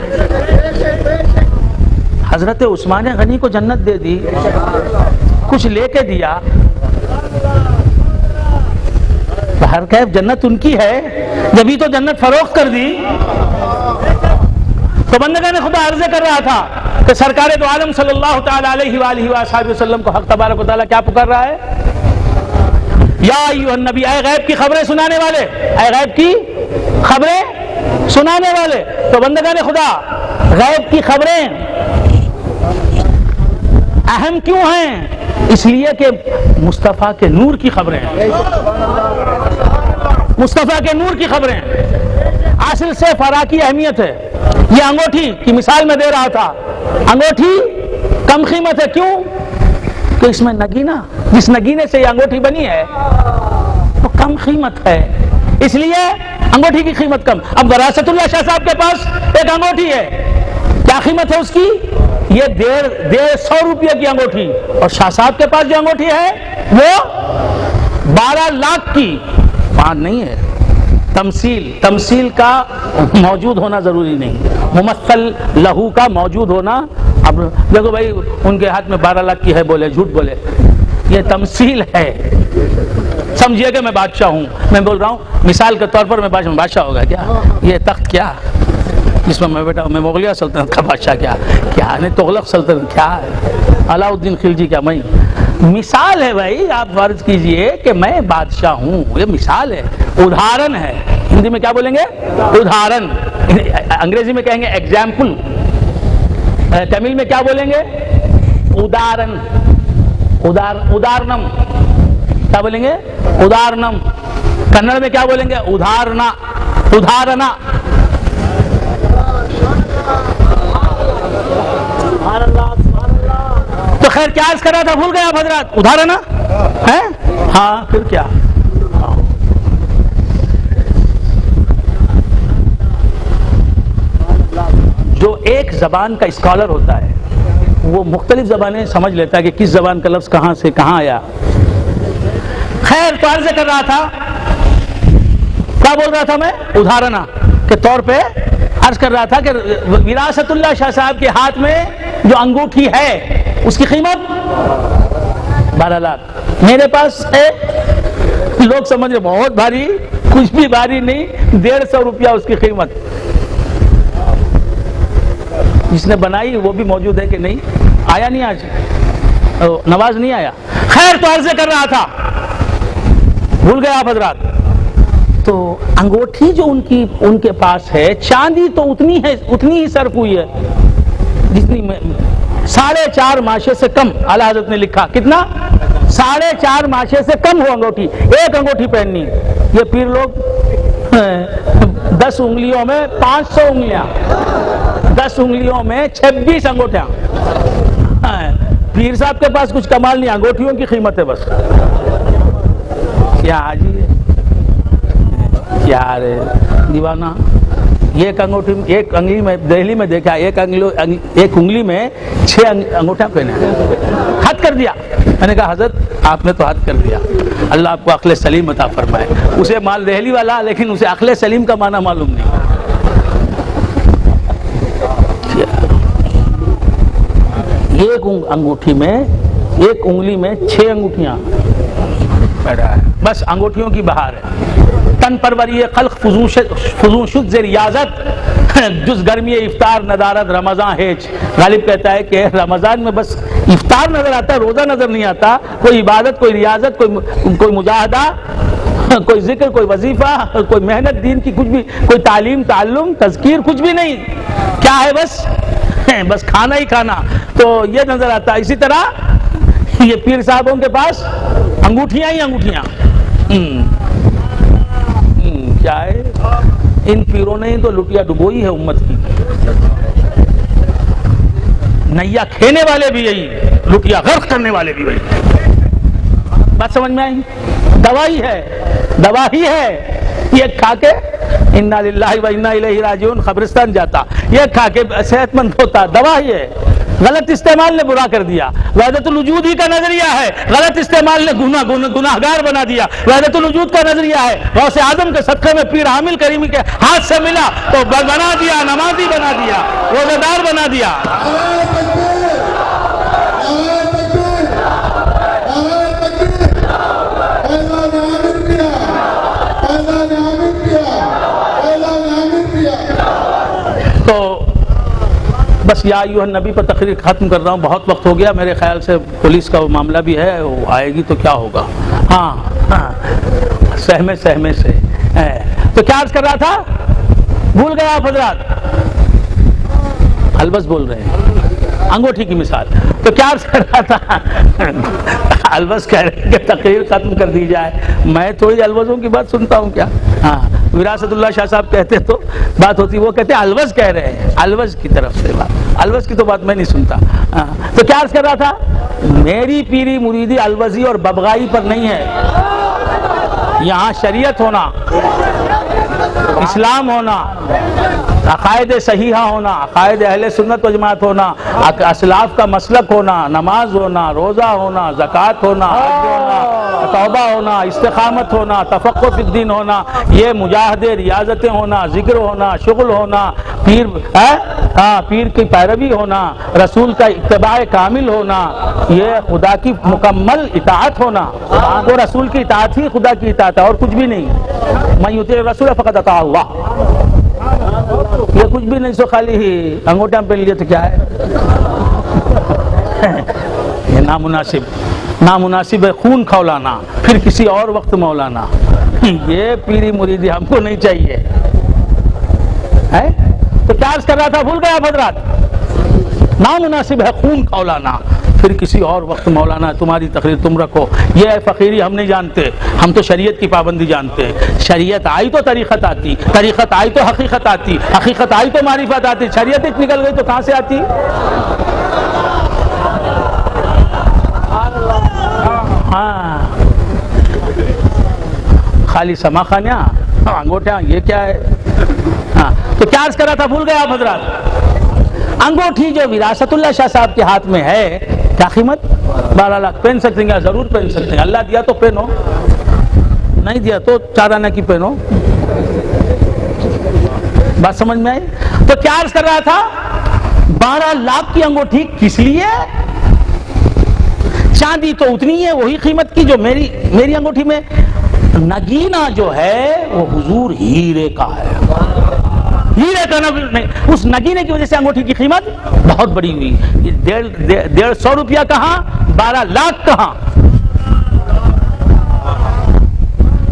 حضرت عثمان غنی کو جنت دے دی، کچھ لے کے دیا، ہر کیف جنت ان کی ہے، جبھی تو جنت فروخت کر دی۔ تو بندگان خدا عرض کر رہا تھا کہ سرکار دو عالم صلی اللہ تعالی علیہ وآلہ وآصحابہ وسلم کو حق تبارک و تعالیٰ کیا پکار رہا ہے؟ یا ایھا النبی، اے غیب کی خبریں سنانے والے، اے غیب کی خبریں سنانے والے۔ تو بندگان خدا، غیب کی خبریں اہم کیوں ہیں؟ اس لیے کہ مصطفیٰ کے نور کی خبریں ہیں، مصطفیٰ کے نور کی خبریں۔ اصل سے فرا کی اہمیت ہے۔ یہ انگوٹھی کی مثال میں دے رہا تھا، انگوٹھی کم قیمت ہے، کیوں؟ کہ اس میں نگینہ، جس نگینے سے یہ انگوٹھی بنی ہے وہ کم قیمت ہے، اس لیے انگوٹھی کی قیمت کم۔ اب وراثت اللہ شاہ صاحب کے پاس ایک انگوٹھی ہے، کیا قیمت ہے اس کی؟ یہ 150 روپے کی انگوٹھی، اور شاہ صاحب کے پاس جو انگوٹھی ہے وہ 12 لاکھ کی، پانچ نہیں ہے۔ تمثیل کا موجود ہونا ضروری نہیں، ممثل لہو کا موجود ہونا۔ اب دیکھو بھائی ان کے ہاتھ میں 12 لاکھ کی ہے، بولے جھوٹ بولے، یہ تمثیل ہے۔ سمجھیے کہ میں بادشاہ ہوں، میں بول رہا ہوں مثال کے طور پر میں بادشاہ ہوگا کیا؟ یہ تخت کیا جس میں میں بیٹا ہوں، میں مغلیہ سلطنت کا بادشاہ کیا نہیں، تغلق سلطنت کیا ہے، علاء الدین خلجی کیا؟ میں مثال ہے بھائی، آپ فرض کیجئے کہ میں بادشاہ ہوں، یہ مثال ہے، ادھارن ہے، ہندی میں کیا بولیں گے؟ ادھارن. انگریزی میں کہیں گے ایگزامپل. تمل میں کیا بولیں گے؟ ادارن. ادارنم. کیا بولیں گے؟ ادارنم. کنڑ میں کیا بولیں گے؟ ادھارنا. ادھارنا. تو خیر کیا عرض کر رہا تھا، بھول گیا آپ حضرات؟ ادھارنا ہے. ہاں پھر کیا؟ جو ایک زبان کا اسکالر ہوتا ہے وہ مختلف زبانیں سمجھ لیتا ہے کہ کس زبان کا لفظ کہاں سے کہاں آیا. خیر تو عرض کر رہا تھا، کیا بول رہا تھا میں؟ ادھارنا کے طور پہ عرض کر رہا تھا کہ وراثت اللہ شاہ صاحب کے ہاتھ میں جو انگوٹھی ہے اس کی قیمت 12 لاکھ میرے پاس ہے. لوگ سمجھ رہے بہت بھاری، کچھ بھی بھاری نہیں، 150 روپیہ اس کی قیمت. جس نے بنائی وہ بھی موجود ہے کہ نہیں؟ آیا نہیں آج؟ نواز نہیں آیا. خیر تو عرض کر رہا تھا، بھول گئے آپ حضرات. تو انگوٹھی جو ان کے پاس ہے، چاندی تو اتنی ہی صرف ہوئی ہے جتنی 4.5 ماشے سے کم. اعلیٰ حضرت نے لکھا کتنا؟ 4.5 ماشے سے کم ہو انگوٹھی. ایک انگوٹھی پہننی. یہ پیر لوگ 10 انگلیوں میں 500 انگلیاں، 10 انگلیوں میں 26 انگوٹھیاں. پیر صاحب کے پاس کچھ کمال نہیں، انگوٹھیوں کی قیمت ہے بس. کیا حاجی ہے، کیا رے دیوانہ. ایک انگوٹھی، ایک انگلی میں دہلی میں دیکھا، ایک انگلی میں 6 انگوٹھیاں پہنے. حد کر دیا. میں نے کہا حضرت آپ نے تو حد کر دیا، اللہ آپ کو عقل سلیم عطا فرمائے. اسے مال دہلی والا، لیکن اسے عقل سلیم کا معنی معلوم نہیں. ایک انگوٹھی میں، ایک انگلی میں 6 انگوٹھیاں پیدا ہے. بس انگوٹھیوں کی بہار ہے. تن پروری خلق فضون شد ز ریاضت، جز گرمی افطار ندارت رمضان ہیچ. غالب کہتا ہے کہ رمضان میں بس افطار نظر آتا ہے، روزہ نظر نہیں آتا. کوئی عبادت، کوئی ریاضت، کوئی مجاہدہ، کوئی ذکر، کوئی وظیفہ، کوئی محنت دین کی، کچھ بھی، کوئی تعلیم، تعلم، تذکیر، کچھ بھی نہیں. کیا ہے؟ بس کھانا ہی کھانا. تو یہ نظر آتا ہے. اسی طرح یہ پیر صاحبوں کے پاس انگوٹھیاں ہی انگوٹھیاں. کیا ہے؟ ان پیروں نے تو لٹیا ڈبوئی ہے امت کی. نیا کھینے والے بھی یہی، لٹیا غرق کرنے والے بھی وہی. بات سمجھ میں آئی؟ دوائی ہے، دوا ہی ہے. یہ کھا کے انا للہ و انا الیہ راجعون قبرستان جاتا، یہ کھا کے صحت مند ہوتا. دوا ہی ہے. غلط استعمال نے برا کر دیا. وحدت الوجود ہی کا نظریہ ہے، غلط استعمال نے گناہگار بنا دیا. وحدت الوجود کا نظریہ ہے، غوث اعظم کے صدقے میں پیر حامل کریمی کے ہاتھ سے ملا تو بنا دیا، نمازی بنا دیا، روزہ دار بنا دیا. تو بس یا ایھا النبی پر تقریر ختم کر رہا ہوں. بہت وقت ہو گیا. میرے خیال سے پولیس کا معاملہ بھی ہے، وہ آئے گی تو کیا ہوگا. ہاں سہمے سے. تو کیا عرض کر رہا تھا؟ بھول گیا آپ حضرات؟ البس بول رہے ہیں، انگوٹھی کی مثال. تو کیا عرض کر رہا تھا؟ البس کہہ رہے ہیں کہ تقریر ختم کر دی جائے. میں تھوڑی البسوں کی بات سنتا ہوں کیا؟ ہاں وراثت اللہ شاہ صاحب کہتے تو بات ہوتی، وہ کہتے ہیں الوز کہہ رہے ہیں، الوز کی طرف سے بات. الوز کی تو بات میں نہیں سنتا. تو کیا عرض کر رہا تھا؟ میری پیری مریدی الوزی اور ببغائی پر نہیں ہے. یہاں شریعت ہونا، اسلام ہونا، عقائد صحیحہ ہونا، عقائد اہل سنت و جماعت ہونا، اسلاف کا مسلک ہونا، نماز ہونا، روزہ ہونا، زکوٰۃ ہونا، حج ہونا، توبہ ہونا، استقامت ہونا، تفقہ فی الدین ہونا، یہ مجاہدے، ریاضتیں ہونا، ذکر ہونا، شغل ہونا، پیر کی پیروی ہونا، رسول کا اتباع کامل ہونا، یہ خدا کی مکمل اطاعت ہونا. وہ رسول کی اطاعت ہی خدا کی اطاعت ہے اور کچھ بھی نہیں. من یطیع الرسول فقد اطاع اللہ. یہ کچھ بھی نہیں، سو خالی ہی انگوٹھیاں پہن لیے تو کیا ہے؟ یہ نامناسب ہے. خون کھولانا، پھر کسی اور وقت مولانا. یہ پیری مریدی ہم کو نہیں چاہیے ہے۔ تو کیا عرض کر رہا تھا، بھول گیا آپ حضرات؟ نامناسب ہے خون کھولانا، پھر کسی اور وقت مولانا تمہاری تقریر تم رکھو، یہ ہے فقیری ہم نہیں جانتے، ہم تو شریعت کی پابندی جانتے ہیں۔ شریعت آئی تو طریقت آتی، طریقت آئی تو حقیقت آتی، حقیقت آئی تو معرفت آتی، شریعت نکل گئی تو کہاں سے آتی؟ ہاں خالی سما خانیاں انگوٹھیاں، یہ کیا ہے؟ ہاں تو کیا عرض کرا تھا، بھول گئے آپ حضرات؟ انگوٹھی جو وراثت اللہ شاہ صاحب کے ہاتھ میں ہے، کیا قیمت؟ 12 لاکھ۔ پہن سکتے ہیں، ضرور پہن سکتے ہیں، اللہ دیا تو پہنو، نہیں دیا تو 4 آنے کی پہنو۔ بات سمجھ میں آئی؟ تو کیا عرض کر رہا تھا، 12 لاکھ کی انگوٹھی کس لیے؟ چاندی تو اتنی ہے وہی قیمت کی جو میری انگوٹھی میں، نگینہ جو ہے وہ حضور ہیرے کا ہے، ہیرے کا نہیں، اس نگینے کی وجہ سے انگوٹھی کی قیمت بہت بڑی ہوئی۔ 150 روپیہ کہاں، 12 لاکھ کہاں؟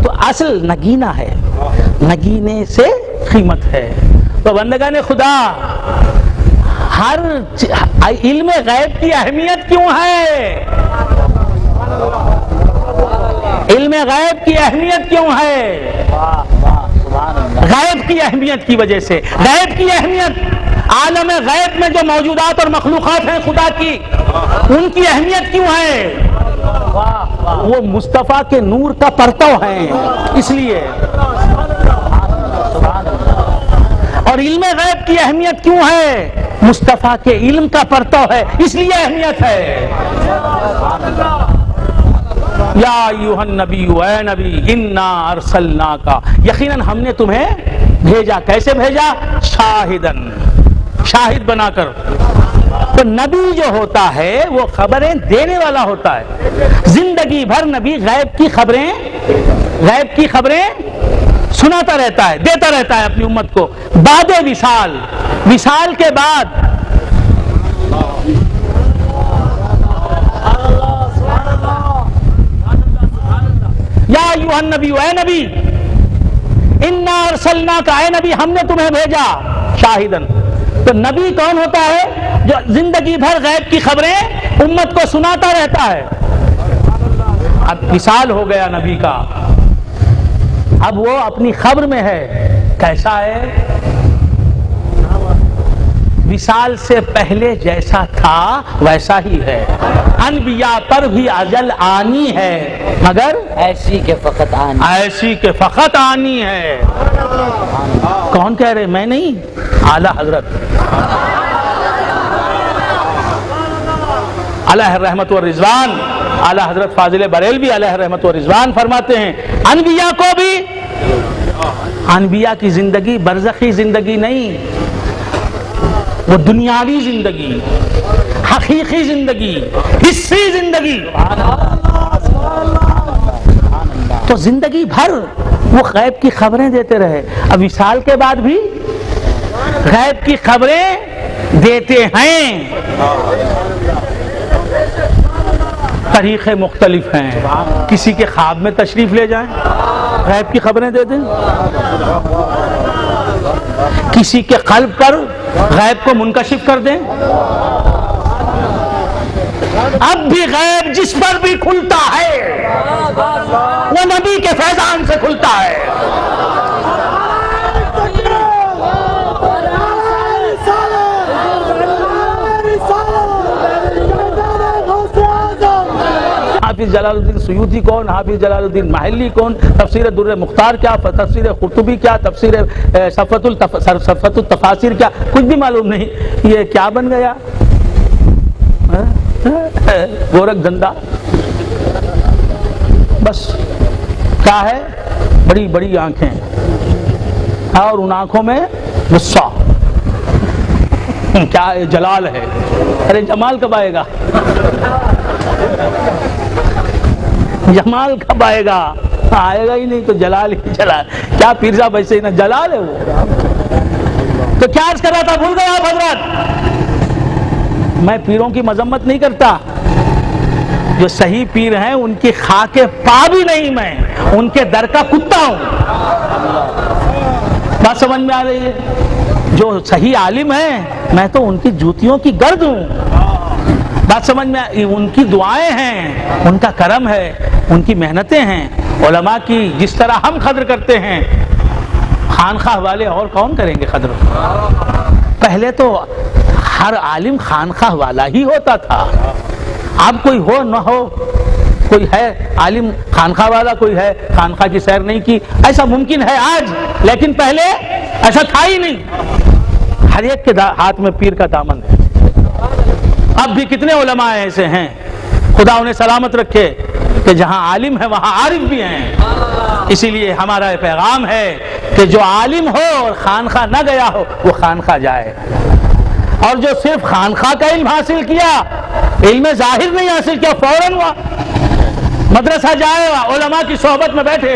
تو اصل نگینہ ہے، نگینے سے قیمت ہے۔ تو بندگان خدا، ہر علم غیب کی اہمیت کیوں ہے؟ علم غیب کی اہمیت کیوں ہے؟ غیب کی اہمیت کی وجہ سے۔ غیب کی اہمیت، عالم غیب میں جو موجودات اور مخلوقات ہیں خدا کی، ان کی اہمیت کیوں ہے؟ وہ مصطفیٰ کے نور کا پرتو ہیں، اس لیے۔ اور علم غیب کی اہمیت کیوں ہے؟ مصطفیٰ کے علم کا پرتو ہے، اس لیے اہمیت ہے۔ یا ایھا النبی، اے نبی، انا ارسلناک، یقیناً ہم نے تمہیں بھیجا۔ کیسے بھیجا؟ شاہدن، شاہد بنا کر۔ تو نبی جو ہوتا ہے وہ خبریں دینے والا ہوتا ہے۔ زندگی بھر نبی غیب کی خبریں سناتا رہتا ہے، دیتا رہتا ہے اپنی امت کو۔ بعد وصال کے بعد یا ایھا النبی، اے نبی، انا ارسلناک، اے نبی ہم نے تمہیں بھیجا شاہدن۔ تو نبی کون ہوتا ہے؟ جو زندگی بھر غیب کی خبریں امت کو سناتا رہتا ہے۔ اب وصال ہو گیا نبی کا، اب وہ اپنی خبر میں ہے۔ کیسا ہے؟ وصال سے پہلے جیسا تھا ویسا ہی ہے۔ انبیاء پر بھی اجل آنی ہے، مگر ایسی کہ فقط آنی ہے۔ کون کہہ رہے؟ میں نہیں، اعلیٰ حضرت علیہ رحمت و رضوان، اعلیٰ حضرت فاضل بریلوی علیہ رحمت و رضوان فرماتے ہیں، انبیاء کو بھی، انبیاء کی زندگی برزخی زندگی نہیں، وہ دنیاوی زندگی، حقیقی زندگی، حصی زندگی۔ تو زندگی بھر وہ غیب کی خبریں دیتے رہے، اب وصال کے بعد بھی غیب کی خبریں دیتے ہیں۔ طریقے مختلف ہیں، کسی کے خواب میں تشریف لے جائیں، غیب کی خبریں دے دیں، کسی کے قلب پر غیب کو منکشف کر دیں۔ اب بھی غیب جس پر بھی کھلتا ہے وہ نبی کے فیضان سے کھلتا ہے۔ حافظ جلال الدین سیوطی کون، حافظ جلال الدین محلی کون، تفسیر در مختار کیا، تفسیر قرطبی کیا، تفسیر صفت التفاسیر کیا، کچھ بھی معلوم نہیں۔ یہ کیا بن گیا؟ گورکھ دھندا، بس کیا ہے؟ بڑی بڑی آنکھیں اور ان آنکھوں میں غصہ، کیا جلال ہے؟ ارے جمال کب آئے گا؟ جمال کب آئے گا؟ آئے گا ہی نہیں تو جلال ہی جلال، کیا پیر صاحب ایسے ہی نا جلال ہے وہ۔ تو کیا عرض کر رہا تھا، بھول گئے آپ حضرات؟ میں پیروں کی مذمت نہیں کرتا، جو صحیح پیر ہیں ان کی خاک پا بھی نہیں میں، ان کے در کا کتا ہوں۔ بات سمجھ میں آ رہی ہے؟ جو صحیح عالم ہیں میں تو ان کی جوتیوں کی گرد ہوں۔ بات سمجھ میں ان کی دعائیں ہیں، ان کا کرم ہے، ان کی محنتیں ہیں، علماء کی جس طرح ہم قدر کرتے ہیں خانخواہ والے اور کون کریں گے قدر؟ پہلے تو ہر عالم خانخواہ والا ہی ہوتا تھا، اب کوئی ہو نہ ہو، کوئی ہے عالم خانخواہ والا، کوئی ہے خانخواہ کی سیر نہیں کی، ایسا ممکن ہے آج، لیکن پہلے ایسا تھا ہی نہیں۔ ہر ایک کے ہاتھ میں پیر کا دامن ہے۔ اب بھی کتنے علماء ایسے ہیں، خدا انہیں سلامت رکھے، کہ جہاں عالم ہے وہاں عارف بھی ہیں۔ اسی لیے ہمارا پیغام ہے کہ جو عالم ہو اور خانخواہ نہ گیا ہو وہ خانخواہ جائے، اور جو صرف خانخواہ کا علم حاصل کیا، علم ظاہر نہیں حاصل کیا، فوراً ہوا مدرسہ جائے، علماء کی صحبت میں بیٹھے،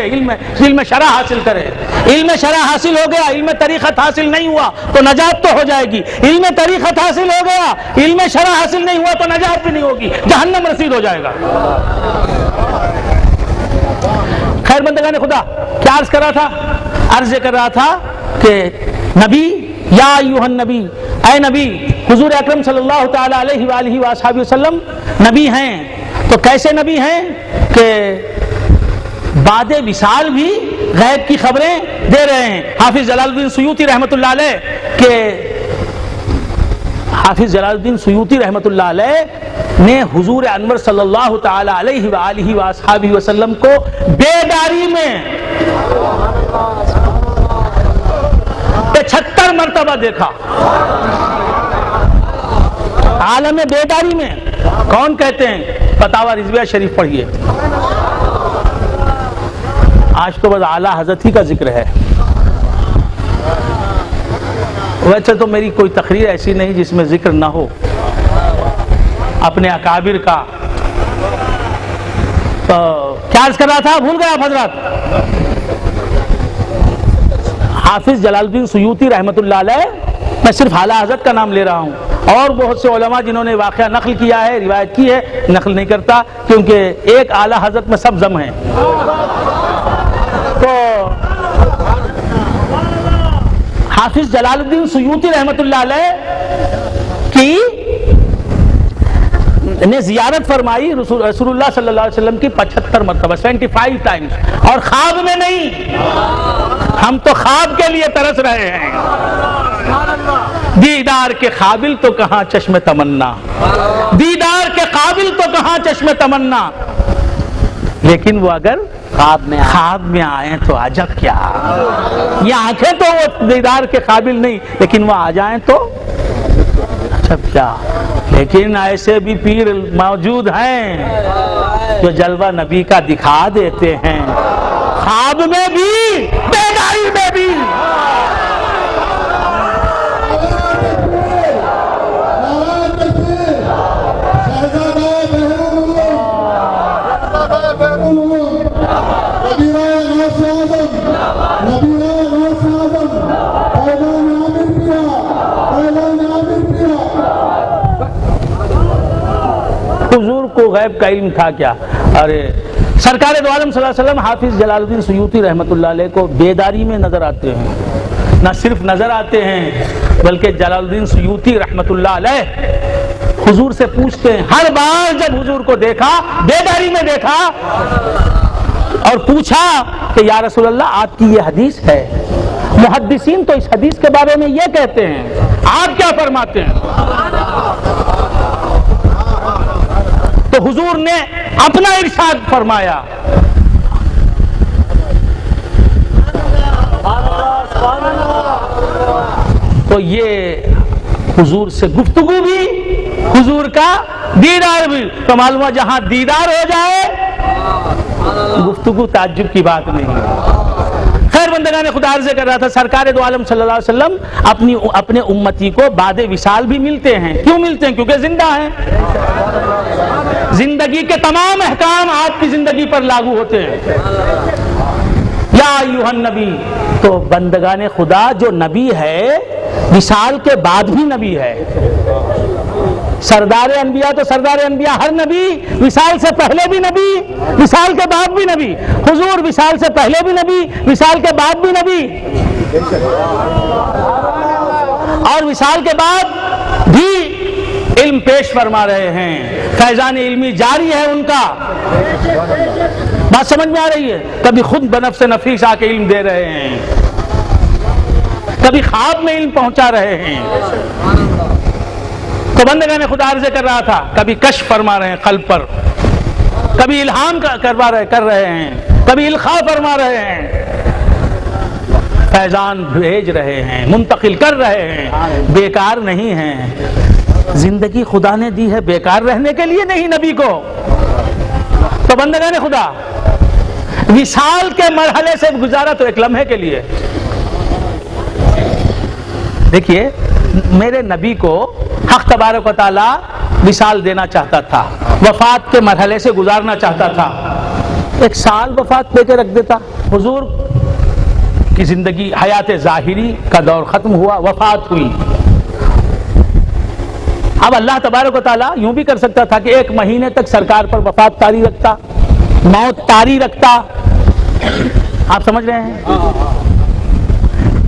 علم شرع حاصل کرے۔ علم شرع حاصل ہو گیا، علم طریقت حاصل نہیں ہوا تو نجات تو ہو جائے گی، علم طریقت حاصل ہو گیا، علم شرع حاصل نہیں ہوا تو نجات بھی نہیں ہوگی، جہنم رسید ہو جائے گا۔ خیر بندگان خدا، کیا عرض کر رہا تھا؟ عرض کر رہا تھا کہ نبی، یا ایھا النبی، اے نبی، حضور اکرم صلی اللہ تعالی علیہ وآلہ وصحبہ وسلم نبی ہیں۔ تو کیسے نبی ہیں کہ بعد وصال بھی غیب کی خبریں دے رہے ہیں۔ حافظ جلال الدین سیوطی رحمۃ اللہ علیہ کہ حافظ جلال الدین سیوطی رحمۃ اللہ علیہ نے حضور انور صلی اللہ تعالی علیہ وآلہ وصحبہ وسلم کو بیداری میں 75 مرتبہ دیکھا، عالم بیداری میں۔ کون کہتے ہیں؟ فتاوی رضویہ شریف پڑھیے، آج تو بس اعلیٰ حضرت ہی کا ذکر ہے۔ ویسے تو میری کوئی تقریر ایسی نہیں جس میں ذکر نہ ہو اپنے اکابر کا۔ تو کیا عرض کر رہا تھا؟ بھول گیا آپ حضرات؟ حافظ جلال الدین سیوطی رحمۃ اللہ علیہ، میں صرف اعلیٰ حضرت کا نام لے رہا ہوں، اور بہت سے علماء جنہوں نے واقعہ نقل کیا ہے، روایت کی ہے، نقل نہیں کرتا کیونکہ ایک اعلیٰ حضرت میں سب ضم ہیں۔ تو حافظ جلال الدین سیوطی رحمۃ اللہ علیہ کی نے زیارت فرمائی رسول اللہ صلی اللہ علیہ وسلم کی 75 مرتبہ، 75 ٹائمز، اور خواب میں نہیں۔ ہم تو خواب کے لیے ترس رہے ہیں، دیدار کے قابل تو کہاں چشم تمنا، دیدار کے قابل تو کہاں چشم تمنا، لیکن وہ اگر خواب میں آئیں تو عجب کیا، یہ آنکھیں تو وہ دیدار کے قابل نہیں، لیکن وہ آ جائیں تو عجب کیا۔ لیکن ایسے بھی پیر موجود ہیں جو جلوہ نبی کا دکھا دیتے ہیں، خواب میں بھی بیداری میں بھی۔ حضور کو غیب کا علم تھا کیا؟ ارے سرکار دو عالم صلی اللہ علیہ وسلم حافظ جلال الدین سیوطی رحمۃ اللہ علیہ کو بیداری میں نظر آتے ہیں، نہ صرف نظر آتے ہیں بلکہ جلال الدین سیوطی رحمۃ اللہ علیہ حضور سے پوچھتے ہیں، ہر بار جب حضور کو دیکھا بیداری میں دیکھا اور پوچھا کہ یا رسول اللہ آپ کی یہ حدیث ہے، محدثین تو اس حدیث کے بارے میں یہ کہتے ہیں، آپ کیا فرماتے ہیں؟ تو حضور نے اپنا ارشاد فرمایا، تو یہ حضور سے گفتگو بھی، حضور کا دیدار بھی، تو معلوم ہے جہاں دیدار ہو جائے گفتگو تعجب کی بات نہیں ہے۔ خیر بندگان خدا، عرض کر رہا تھا سرکار دو عالم صلی اللہ علیہ وسلم اپنے امتی کو بعد وصال بھی ملتے ہیں۔ کیوں ملتے ہیں؟ کیونکہ زندہ ہیں، زندگی کے تمام احکام آپ کی زندگی پر لاگو ہوتے ہیں۔ یا ایھا النبی، تو بندگان خدا جو نبی ہے وصال کے بعد بھی نبی ہے، سردار انبیاء تو سردار انبیاء ہر نبی، وصال سے پہلے بھی نبی، وصال کے بعد بھی نبی. حضور وصال سے پہلے بھی نبی، وصال کے بعد بھی نبی، اور وصال کے بعد بھی علم پیش فرما رہے ہیں. فیضان علمی جاری ہے ان کا. بات سمجھ میں آ رہی ہے؟ کبھی خود بنفس نفیس آ کے علم دے رہے ہیں، کبھی خواب میں علم پہنچا رہے ہیں. تو بندگان خدا عرض کر رہا تھا، کبھی کشف فرما رہے ہیں قلب پر، کبھی الہام کر رہے ہیں، کبھی القاء فرما رہے ہیں، فیضان بھیج رہے ہیں، منتقل کر رہے ہیں. بیکار نہیں ہیں. زندگی خدا نے دی ہے بیکار رہنے کے لیے نہیں نبی کو. تو بندگان خدا وصال کے مرحلے سے گزارا تو ایک لمحے کے لیے. دیکھیے میرے نبی کو حق تبارک و تعالی وصال دینا چاہتا تھا، وفات کے مرحلے سے گزارنا چاہتا تھا. 1 سال وفات دے کے رکھ دیتا. حضور کی زندگی حیات ظاہری کا دور ختم ہوا، وفات ہوئی. اب اللہ تبارک و تعالیٰ یوں بھی کر سکتا تھا کہ 1 مہینے تک سرکار پر وفات طاری رکھتا، موت طاری رکھتا. آپ سمجھ رہے ہیں؟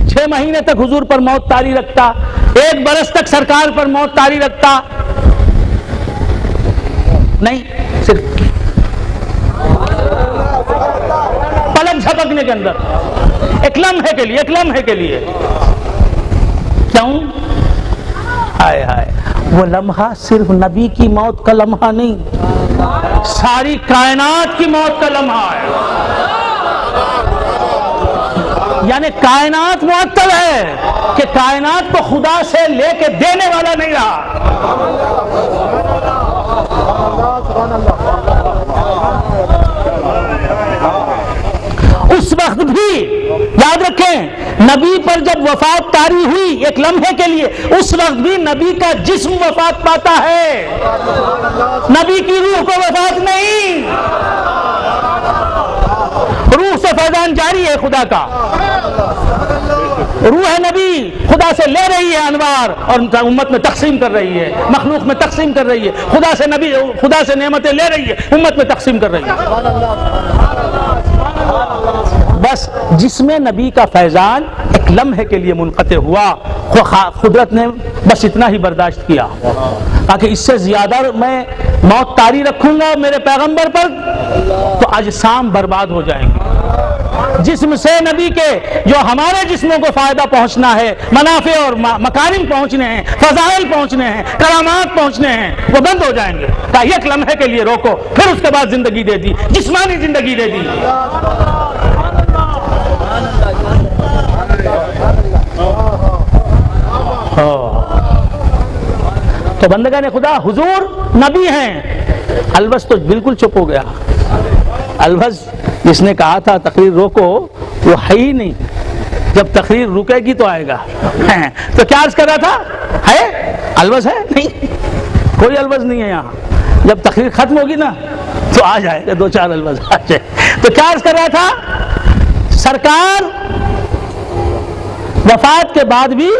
6 مہینے تک حضور پر موت طاری رکھتا، 1 برس تک سرکار پر موت طاری رکھتا. نہیں، صرف پلک جھپکنے کے اندر ایک لمحے کے لیے. کیوں؟ ہائے ہائے، وہ لمحہ صرف نبی کی موت کا لمحہ نہیں، ساری کائنات کی موت کا لمحہ ہے. یعنی کائنات معطل ہے کہ کائنات کو خدا سے لے کے دینے والا نہیں رہا. اس وقت بھی یاد رکھیں، نبی پر جب وفات طاری ہوئی 1 لمحے کے لیے، اس وقت بھی نبی کا جسم وفات پاتا ہے، نبی کی روح کو وفات نہیں. روح سے فیضان جاری ہے خدا کا. روح نبی خدا سے لے رہی ہے انوار اور امت میں تقسیم کر رہی ہے، مخلوق میں تقسیم کر رہی ہے. خدا سے نعمتیں لے رہی ہے، امت میں تقسیم کر رہی ہے. بس جسم نبی کا فیضان 1 لمحے کے لیے منقطع ہوا. قدرت نے بس اتنا ہی برداشت کیا تاکہ اس سے زیادہ میں موت طاری رکھوں گا میرے پیغمبر پر تو اجسام برباد ہو جائیں گے. جسم سے نبی کے جو ہمارے جسموں کو فائدہ پہنچنا ہے، منافع اور مکارم پہنچنے ہیں، فضائل پہنچنے ہیں، کرامات پہنچنے ہیں، وہ بند ہو جائیں گے. کہ 1 لمحے کے لیے روکو، پھر اس کے بعد زندگی دے دی، جسمانی زندگی دے دی. تو بندگان خدا حضور نبی ہیں. البس تو بالکل چپ ہو گیا. البس جس نے کہا تھا تقریر روکو وہ ہے ہی نہیں. جب تقریر رکے گی تو آئے گا. تو کیا عرض کر رہا تھا؟ ہے البس ہے نہیں، کوئی البس نہیں ہے یہاں. جب تقریر ختم ہوگی نا تو آ جائے گا 2-4 البس آ جائے. تو کیا عرض کر رہا تھا؟ سرکار وفات کے بعد بھی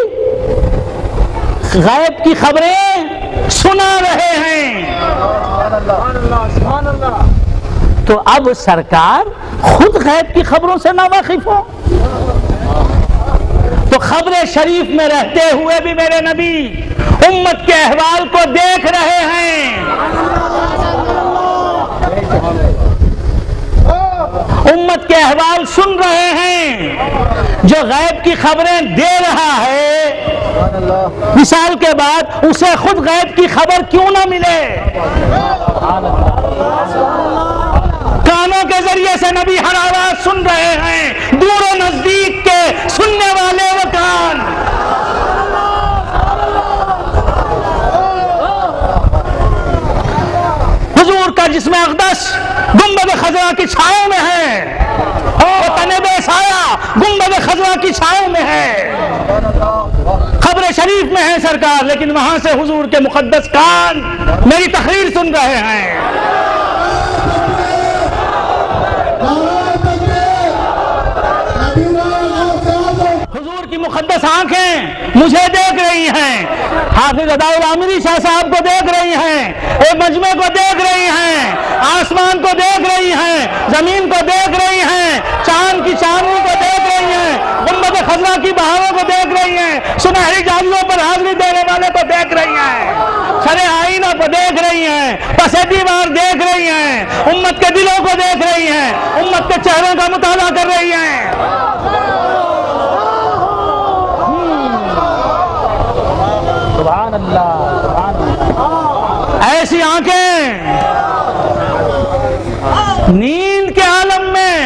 غیب کی خبریں سنا رہے ہیں. تو اب سرکار خود غیب کی خبروں سے ناواقف ہو تو خبر شریف میں رہتے ہوئے بھی میرے نبی امت کے احوال کو دیکھ رہے ہیں، امت کے احوال سن رہے ہیں. جو غیب کی خبریں دے رہا ہے وصال کے بعد اسے خود غیب کی خبر کیوں نہ ملے؟ کانوں کے ذریعے سے نبی ہر آواز سن رہے ہیں، دور و نزدیک کے سننے والے وہ کان. حضور کا جسم اقدس گنبد خضرا کی چھاؤں میں ہے، اور تنب سایہ گنبد خضرا کی چھاؤں میں ہے. خبر شریف میں ہے سرکار، لیکن وہاں سے حضور کے مقدس کان میری تقریر سن رہے ہیں. حضور کی مقدس آنکھیں مجھے دیکھ رہی ہیں، حافظ عطاء العامری شاہ صاحب کو دیکھ رہی ہیں، ایک مجمع کو دیکھ رہی ہیں، آسمان کو دیکھ رہی ہیں، زمین کو دیکھ رہی ہیں، چاند کی چاندنی کو دیکھ رہی ہیں، گنبد خضرا کی بہاروں کو دیکھ رہی ہیں، سنہری جالیوں پر حاضری دینے والے کو دیکھ رہی ہیں، سر آئینہ کو دیکھ رہی ہیں، پس دیوار دیکھ رہی ہیں، امت کے دلوں کو دیکھ رہی ہیں، امت کے چہروں کا مطالعہ کر رہی ہیں۔ سبحان اللہ، سبحان اللہ۔ ایسی آنکھیں نیند کے عالم میں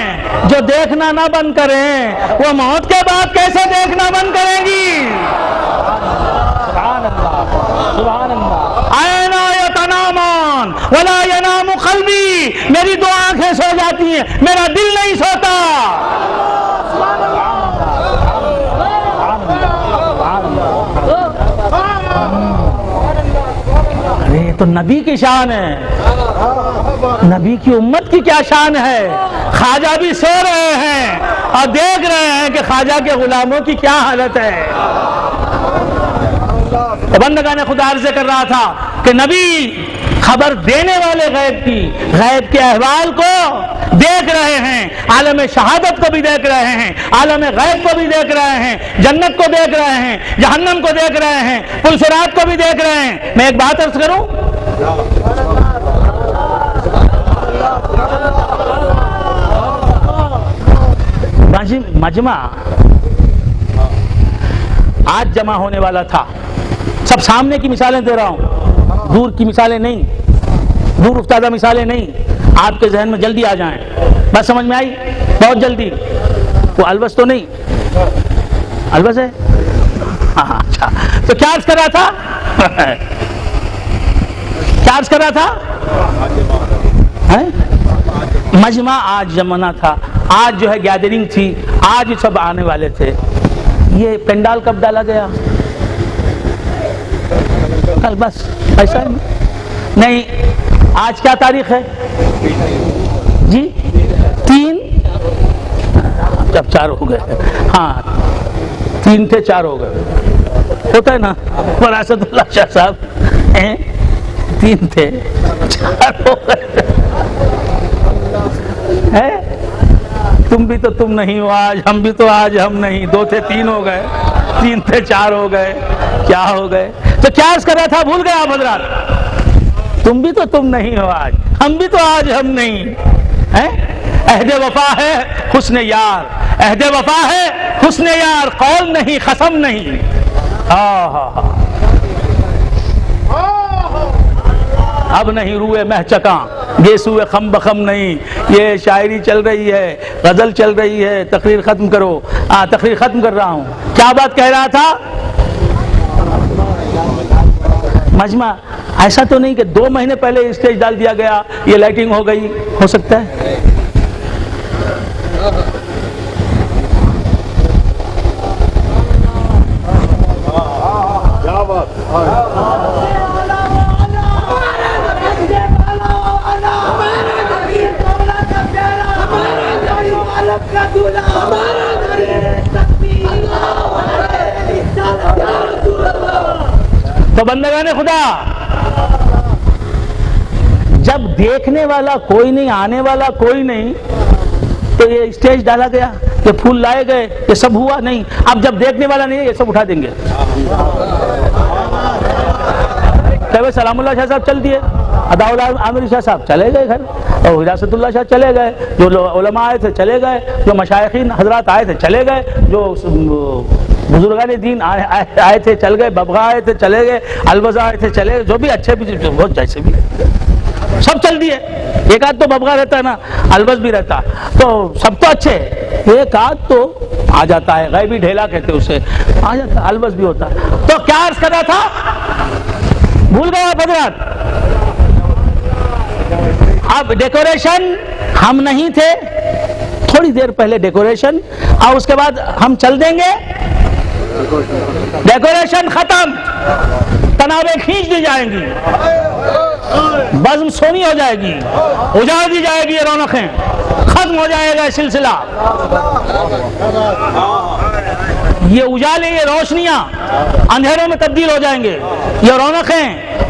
جو دیکھنا نہ بند کریں، وہ موت کے بعد کیسے دیکھنا بند کریں گی؟ سبحان اللہ، سبحان اللہ۔ عینا یتنامان ولا ینام قلبی، میری دو آنکھیں سو جاتی ہیں، میرا دل نہیں سوتا۔ ارے تو نبی کی شان ہے، نبی کی امت کی کیا شان ہے؟ خواجہ بھی سو رہے ہیں اور دیکھ رہے ہیں کہ خواجہ کے غلاموں کی کیا حالت ہے۔ بندگان خدا عرض کر رہا تھا کہ نبی خبر دینے والے غیب کی، غیب کے احوال کو دیکھ رہے ہیں، عالم شہادت کو بھی دیکھ رہے ہیں، عالم غیب کو بھی دیکھ رہے ہیں، جنت کو دیکھ رہے ہیں، جہنم کو دیکھ رہے ہیں، پل صراط کو بھی دیکھ رہے ہیں۔ میں ایک بات عرض کروں، مجمع آج جمع ہونے والا تھا، سب سامنے کی مثالیں دے رہا ہوں، دور کی مثالیں نہیں، دور افتادہ مثالیں نہیں، آپ کے ذہن میں جلدی آ جائیں۔ بات سمجھ میں آئی؟ بہت جلدی۔ وہ البس تو نہیں؟ البس ہے؟ ہاں اچھا، تو کیا عرض کر رہا تھا؟ کیا عرض کر رہا تھا؟ مجمع آج جمعنا تھا، آج جو ہے گیدرنگ تھی، آج سب آنے والے تھے۔ یہ پنڈال کب ڈالا گیا؟ کل، بس ایسا نہیں۔ آج کیا تاریخ ہے جی؟ 3، جب 4 ہو گئے، ہاں 3 تھے 4 ہو گئے، ہوتا ہے نا، وراثت اللہ شاہ صاحب 3 تھے 4 ہو گئے۔ تم بھی تو تم نہیں ہو آج، ہم بھی تو آج ہم نہیں، 2 تھے 3 ہو گئے، 3 تھے 4 ہو گئے، کیا ہو گئے؟ تو کیا عرض کر رہا تھا؟ بھول گئے آپ حضرات؟ تم بھی تو تم نہیں ہو آج، ہم بھی تو آج ہم نہیں۔ عہد وفا ہے حسن یار، عہد وفا ہے حسن یار، قول نہیں قسم نہیں۔ اب نہیں روئے مہ چکاں گیسوئے خم بخم نہیں۔ یہ شاعری چل رہی ہے، غزل چل رہی ہے، تقریر ختم کرو۔ تقریر ختم کر رہا ہوں۔ کیا بات کہہ رہا تھا؟ مجمع ایسا تو نہیں کہ 2 مہینے پہلے اسٹیج ڈال دیا گیا، یہ لائٹنگ ہو گئی، ہو سکتا ہے؟ تو بندگان خدا، جب دیکھنے والا کوئی نہیں، آنے والا کوئی نہیں، تو یہ اسٹیج ڈالا گیا، یہ پھول لائے گئے، یہ سب ہوا نہیں۔ اب جب دیکھنے والا نہیں ہے، یہ سب اٹھا دیں گے۔ کہ سلام اللہ شاہ صاحب چل دیے، عطاء العامری شاہ صاحب چلے گئے گھر، اور وراثت اللہ شاہ چلے گئے، جو علماء آئے تھے چلے گئے، جو مشائخین حضرات آئے تھے چلے گئے، جو بزرگان دین آئے تھے چل گئے، ببغا آئے تھے چلے گئے، الوزا آئے تھے چلے گئے، جو بھی اچھے بھی بہت جیسے بھی سب چل دیے۔ ایک آدھ تو ببغا رہتا ہے نا، الوز بھی رہتا، تو سب تو اچھے، ایک آدھ تو آ جاتا ہے، غیبی ڈھیلا کہتے اسے، آ جاتا، الوز بھی ہوتا ہے۔ تو کیا عرض کر رہا تھا؟ بھول گئے آپ حضرات؟ اب ڈیکوریشن ہم نہیں تھے، تھوڑی دیر پہلے ڈیکوریشن، اور اس کے بعد ہم چل دیں گے، ڈیکوریشن ختم، تنابیں کھینچ دی جائیں گی، بزم سونی ہو جائے گی، اجاڑ دی جائے گی، یہ رونقیں ختم ہو جائے گا سلسلہ۔ یہ اجالے، یہ روشنیاں اندھیروں میں تبدیل ہو جائیں گے، یہ رونقیں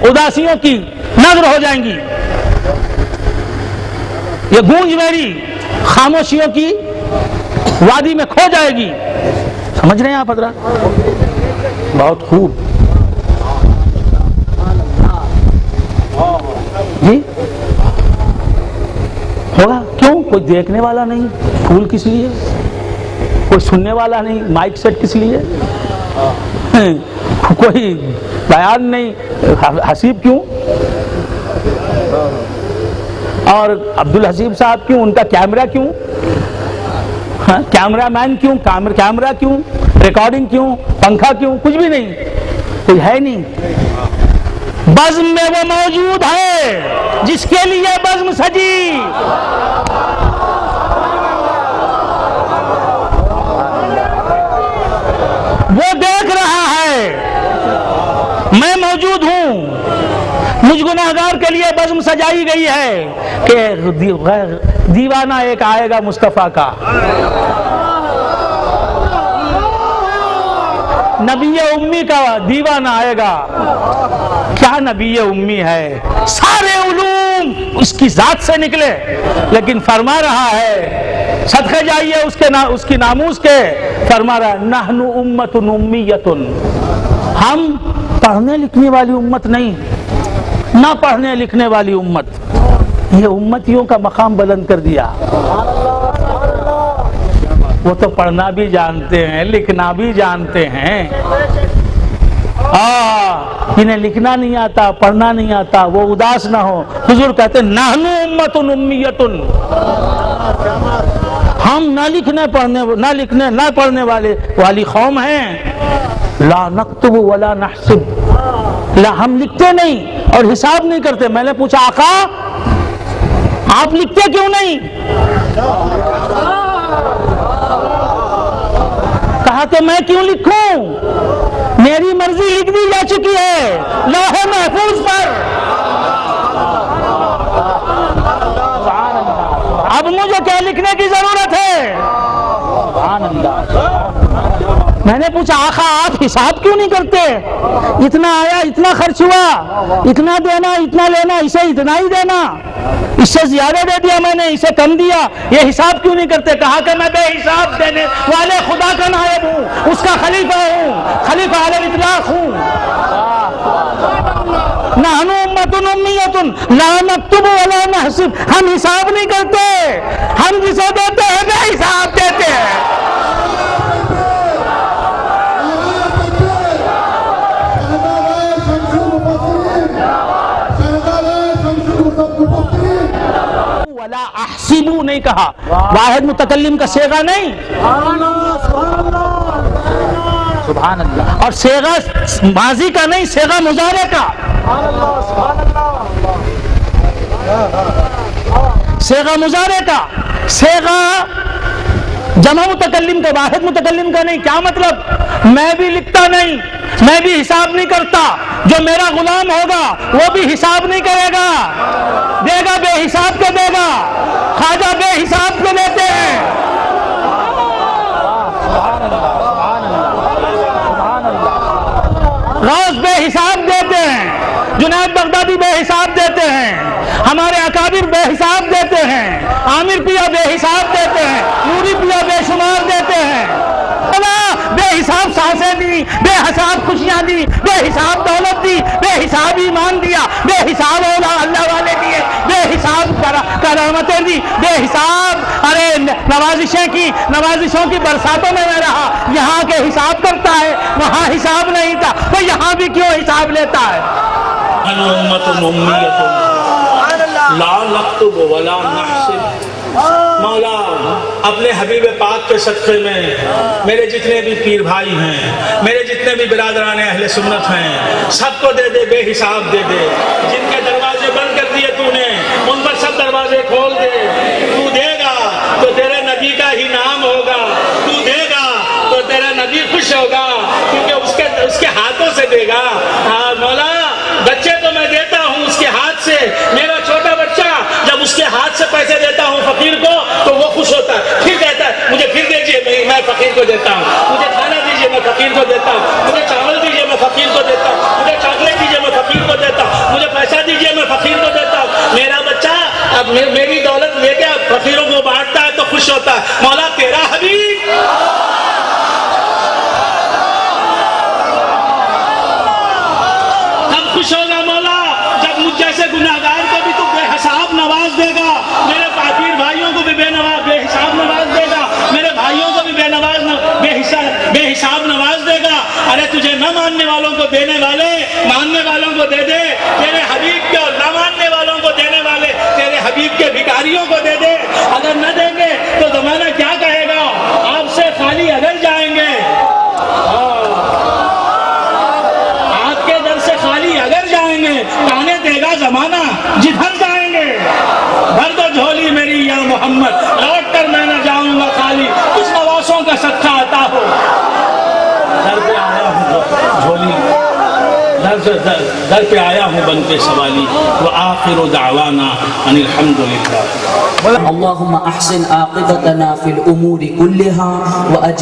اداسیوں کی نظر ہو جائیں گی، یہ گونج میری خاموشیوں کی وادی میں کھو جائے گی۔ سمجھ رہے ہیں آپ حضرات؟ بہت خوب جی ہوگا۔ کیوں؟ کوئی دیکھنے والا نہیں، پھول کس لیے؟ کوئی سننے والا نہیں، مائک سیٹ کس لیے؟ کوئی بیان نہیں، حسیب کیوں؟ اور عبدالحسیب صاحب کیوں؟ ان کا کیمرہ کیوں؟ کیمرہ مین کیوں؟ کیمرہ کیوں؟ ریکارڈنگ کیوں؟ پنکھا کیوں؟ کچھ بھی نہیں، کوئی ہے نہیں۔ بزم میں وہ موجود ہے جس کے لیے بزم سجی، وہ دیکھ رہا ہے میں موجود ہوں، مجھ گناہگار کے لیے بزم سجائی گئی ہے کہ دیوانہ ایک آئے گا مصطفیٰ کا، نبی امی کا دیوانہ آئے گا۔ کیا نبی امی ہے، سارے علوم اس کی ذات سے نکلے، لیکن فرما رہا ہے صدقے جائیے اس کی ناموس کے، فرما رہا ہے نحن امت امیت، ہم پڑھنے لکھنے والی امت نہیں، نہ پڑھنے لکھنے والی امت۔ یہ امتیوں کا مقام بلند کر دیا۔ وہ تو پڑھنا بھی جانتے ہیں، لکھنا بھی جانتے ہیں، انہیں لکھنا نہیں آتا، پڑھنا نہیں آتا، وہ اداس نہ ہو۔ حضور کہتے ہیں نحن امت امیت، ہم نہ پڑھنے والی قوم ہیں۔ لا نکتب ولا نحسب، لا ہم لکھتے نہیں اور حساب نہیں کرتے۔ میں نے پوچھا آقا آپ لکھتے کیوں نہیں؟ کہا کہ میں کیوں لکھوں، میری مرضی لکھ دی جا چکی ہے لوح محفوظ پر، اب مجھے کیا لکھنے کی ضرورت ہے؟ میں نے پوچھا آقا آپ حساب کیوں نہیں کرتے؟ اتنا آیا، اتنا خرچ ہوا، اتنا دینا، اتنا لینا، اسے اتنا ہی دینا، اس سے زیادہ دے دیا میں نے، اسے کم دیا، یہ حساب کیوں نہیں کرتے؟ کہا کہ میں بے حساب دینے والے خدا کا نائب ہوں، اس کا خلیفہ ہوں، خلیفہ علی الاطلاق ہوں۔ نحن امت امیت لا نکتب ولا نحسب، ہم حساب نہیں کرتے، ہم جسے دیتے ہیں بے حساب دیتے ہیں۔ ولا احسبو نہیں کہا، واحد متکلم کا صیغہ نہیں، سبحان اللہ، اور صیغہ ماضی کا نہیں، صیغہ مضارع کا، صیغہ مضارع کا، صیغہ جمع متکلم کا، واحد متکلم کا نہیں۔ کیا مطلب؟ میں بھی لکھتا نہیں، میں بھی حساب نہیں کرتا، جو میرا غلام ہوگا وہ بھی حساب نہیں کرے گا، دے گا بے حساب کے دے گا، خواجہ بے حساب کے دیتے ہیں۔ غوث بے حساب دیتے ہیں، جنید بغدادی بے حساب دیتے ہیں، ہمارے اکابر بے حساب دیتے ہیں، عامر پیا بے حساب دیتے ہیں، نوری پیا بے شمار دیتے ہیں۔ بے حساب سانسیں دی، بے حساب خوشیاں دی، بے حساب دولت دی، بے حساب ایمان دیا، بے حساب اولاد اللہ والے دیے، بے حساب کرامتیں دی، بے حساب نوازشیں کی، نوازشوں کی برساتوں میں رہا۔ یہاں کے حساب کرتا ہے، وہاں حساب نہیں تھا، تو یہاں بھی کیوں حساب لیتا ہے؟ امت امیت لا نکتب ولا نحسب۔ مولا اپنے حبیب پاک کے صدقے میں میرے جتنے بھی پیر بھائی ہیں، میرے جتنے بھی برادران اہل سنت ہیں، سب کو دے دے، بے حساب دے دے۔ جن کے دروازے بند کر دیے تو نے، ان پر سب دروازے کھول دے۔ تو دے گا تو تیرے نبی کا ہی نام ہوگا، تو دے گا تو تیرا نبی خوش ہوگا، کیونکہ اس کے ہاتھوں سے دے گا۔ مولا بچے تو میں دیتا ہوں اس کے ہاتھ سے، میرا چھوٹا بچہ جب اس کے ہاتھ سے پیسے دیتا ہوں فقیر کو تو وہ خوش ہوتا ہے، پھر کہتا ہے مجھے پھر دیجیے، میں فقیر کو دیتا ہوں، مجھے کو دیتا ہوں, مجھے چاول دیجیے میں فقیر کو دیتا ہوں, مجھے چاکلیٹ دیجیے میں فقیر کو دیتا ہوں, مجھے پیسہ دیجیے میں فقیر کو دیتا ہوں. میرا بچہ اب میری دولت لے کے فقیروں کو بانٹتا ہے تو خوش ہوتا ہے. مولا تیرا حبیب اب خوش ہوگا مولا جب مجھ جیسے گناہگار کو بھی تو بے حساب نواز دے گا, میرے فقیر بھائیوں کو بھی بے حساب نواز دے گا, میرے بھائیوں کو بھی بے حساب نواز دے گا. ارے تجھے نہ ماننے والوں کو دینے والے ماننے والوں کو دے دے, تیرے حبیب کے اور نہ ماننے والوں کو دینے والے تیرے حبیب کے بھکاریوں کو دے دے. اگر نہ دیں گے تو زمانہ کیا کہے گا, آپ سے خالی اگر جائیں گے, آپ کے در سے خالی اگر جائیں گے کہنے دے گا زمانہ جدھر جائیں گے. بھر دو جھولی میری یا محمد, لوٹ کر میں نہ جاؤں گا خالی, کچھ نواسوں کا صدقہ عطا ہو. در پہ آیا ہوں جھولی, در پہ آیا ہوں بن کے سوالی, وآخر دعوانا ان الحمدللہ. اللهم احسن عاقبتنا في الامور كلها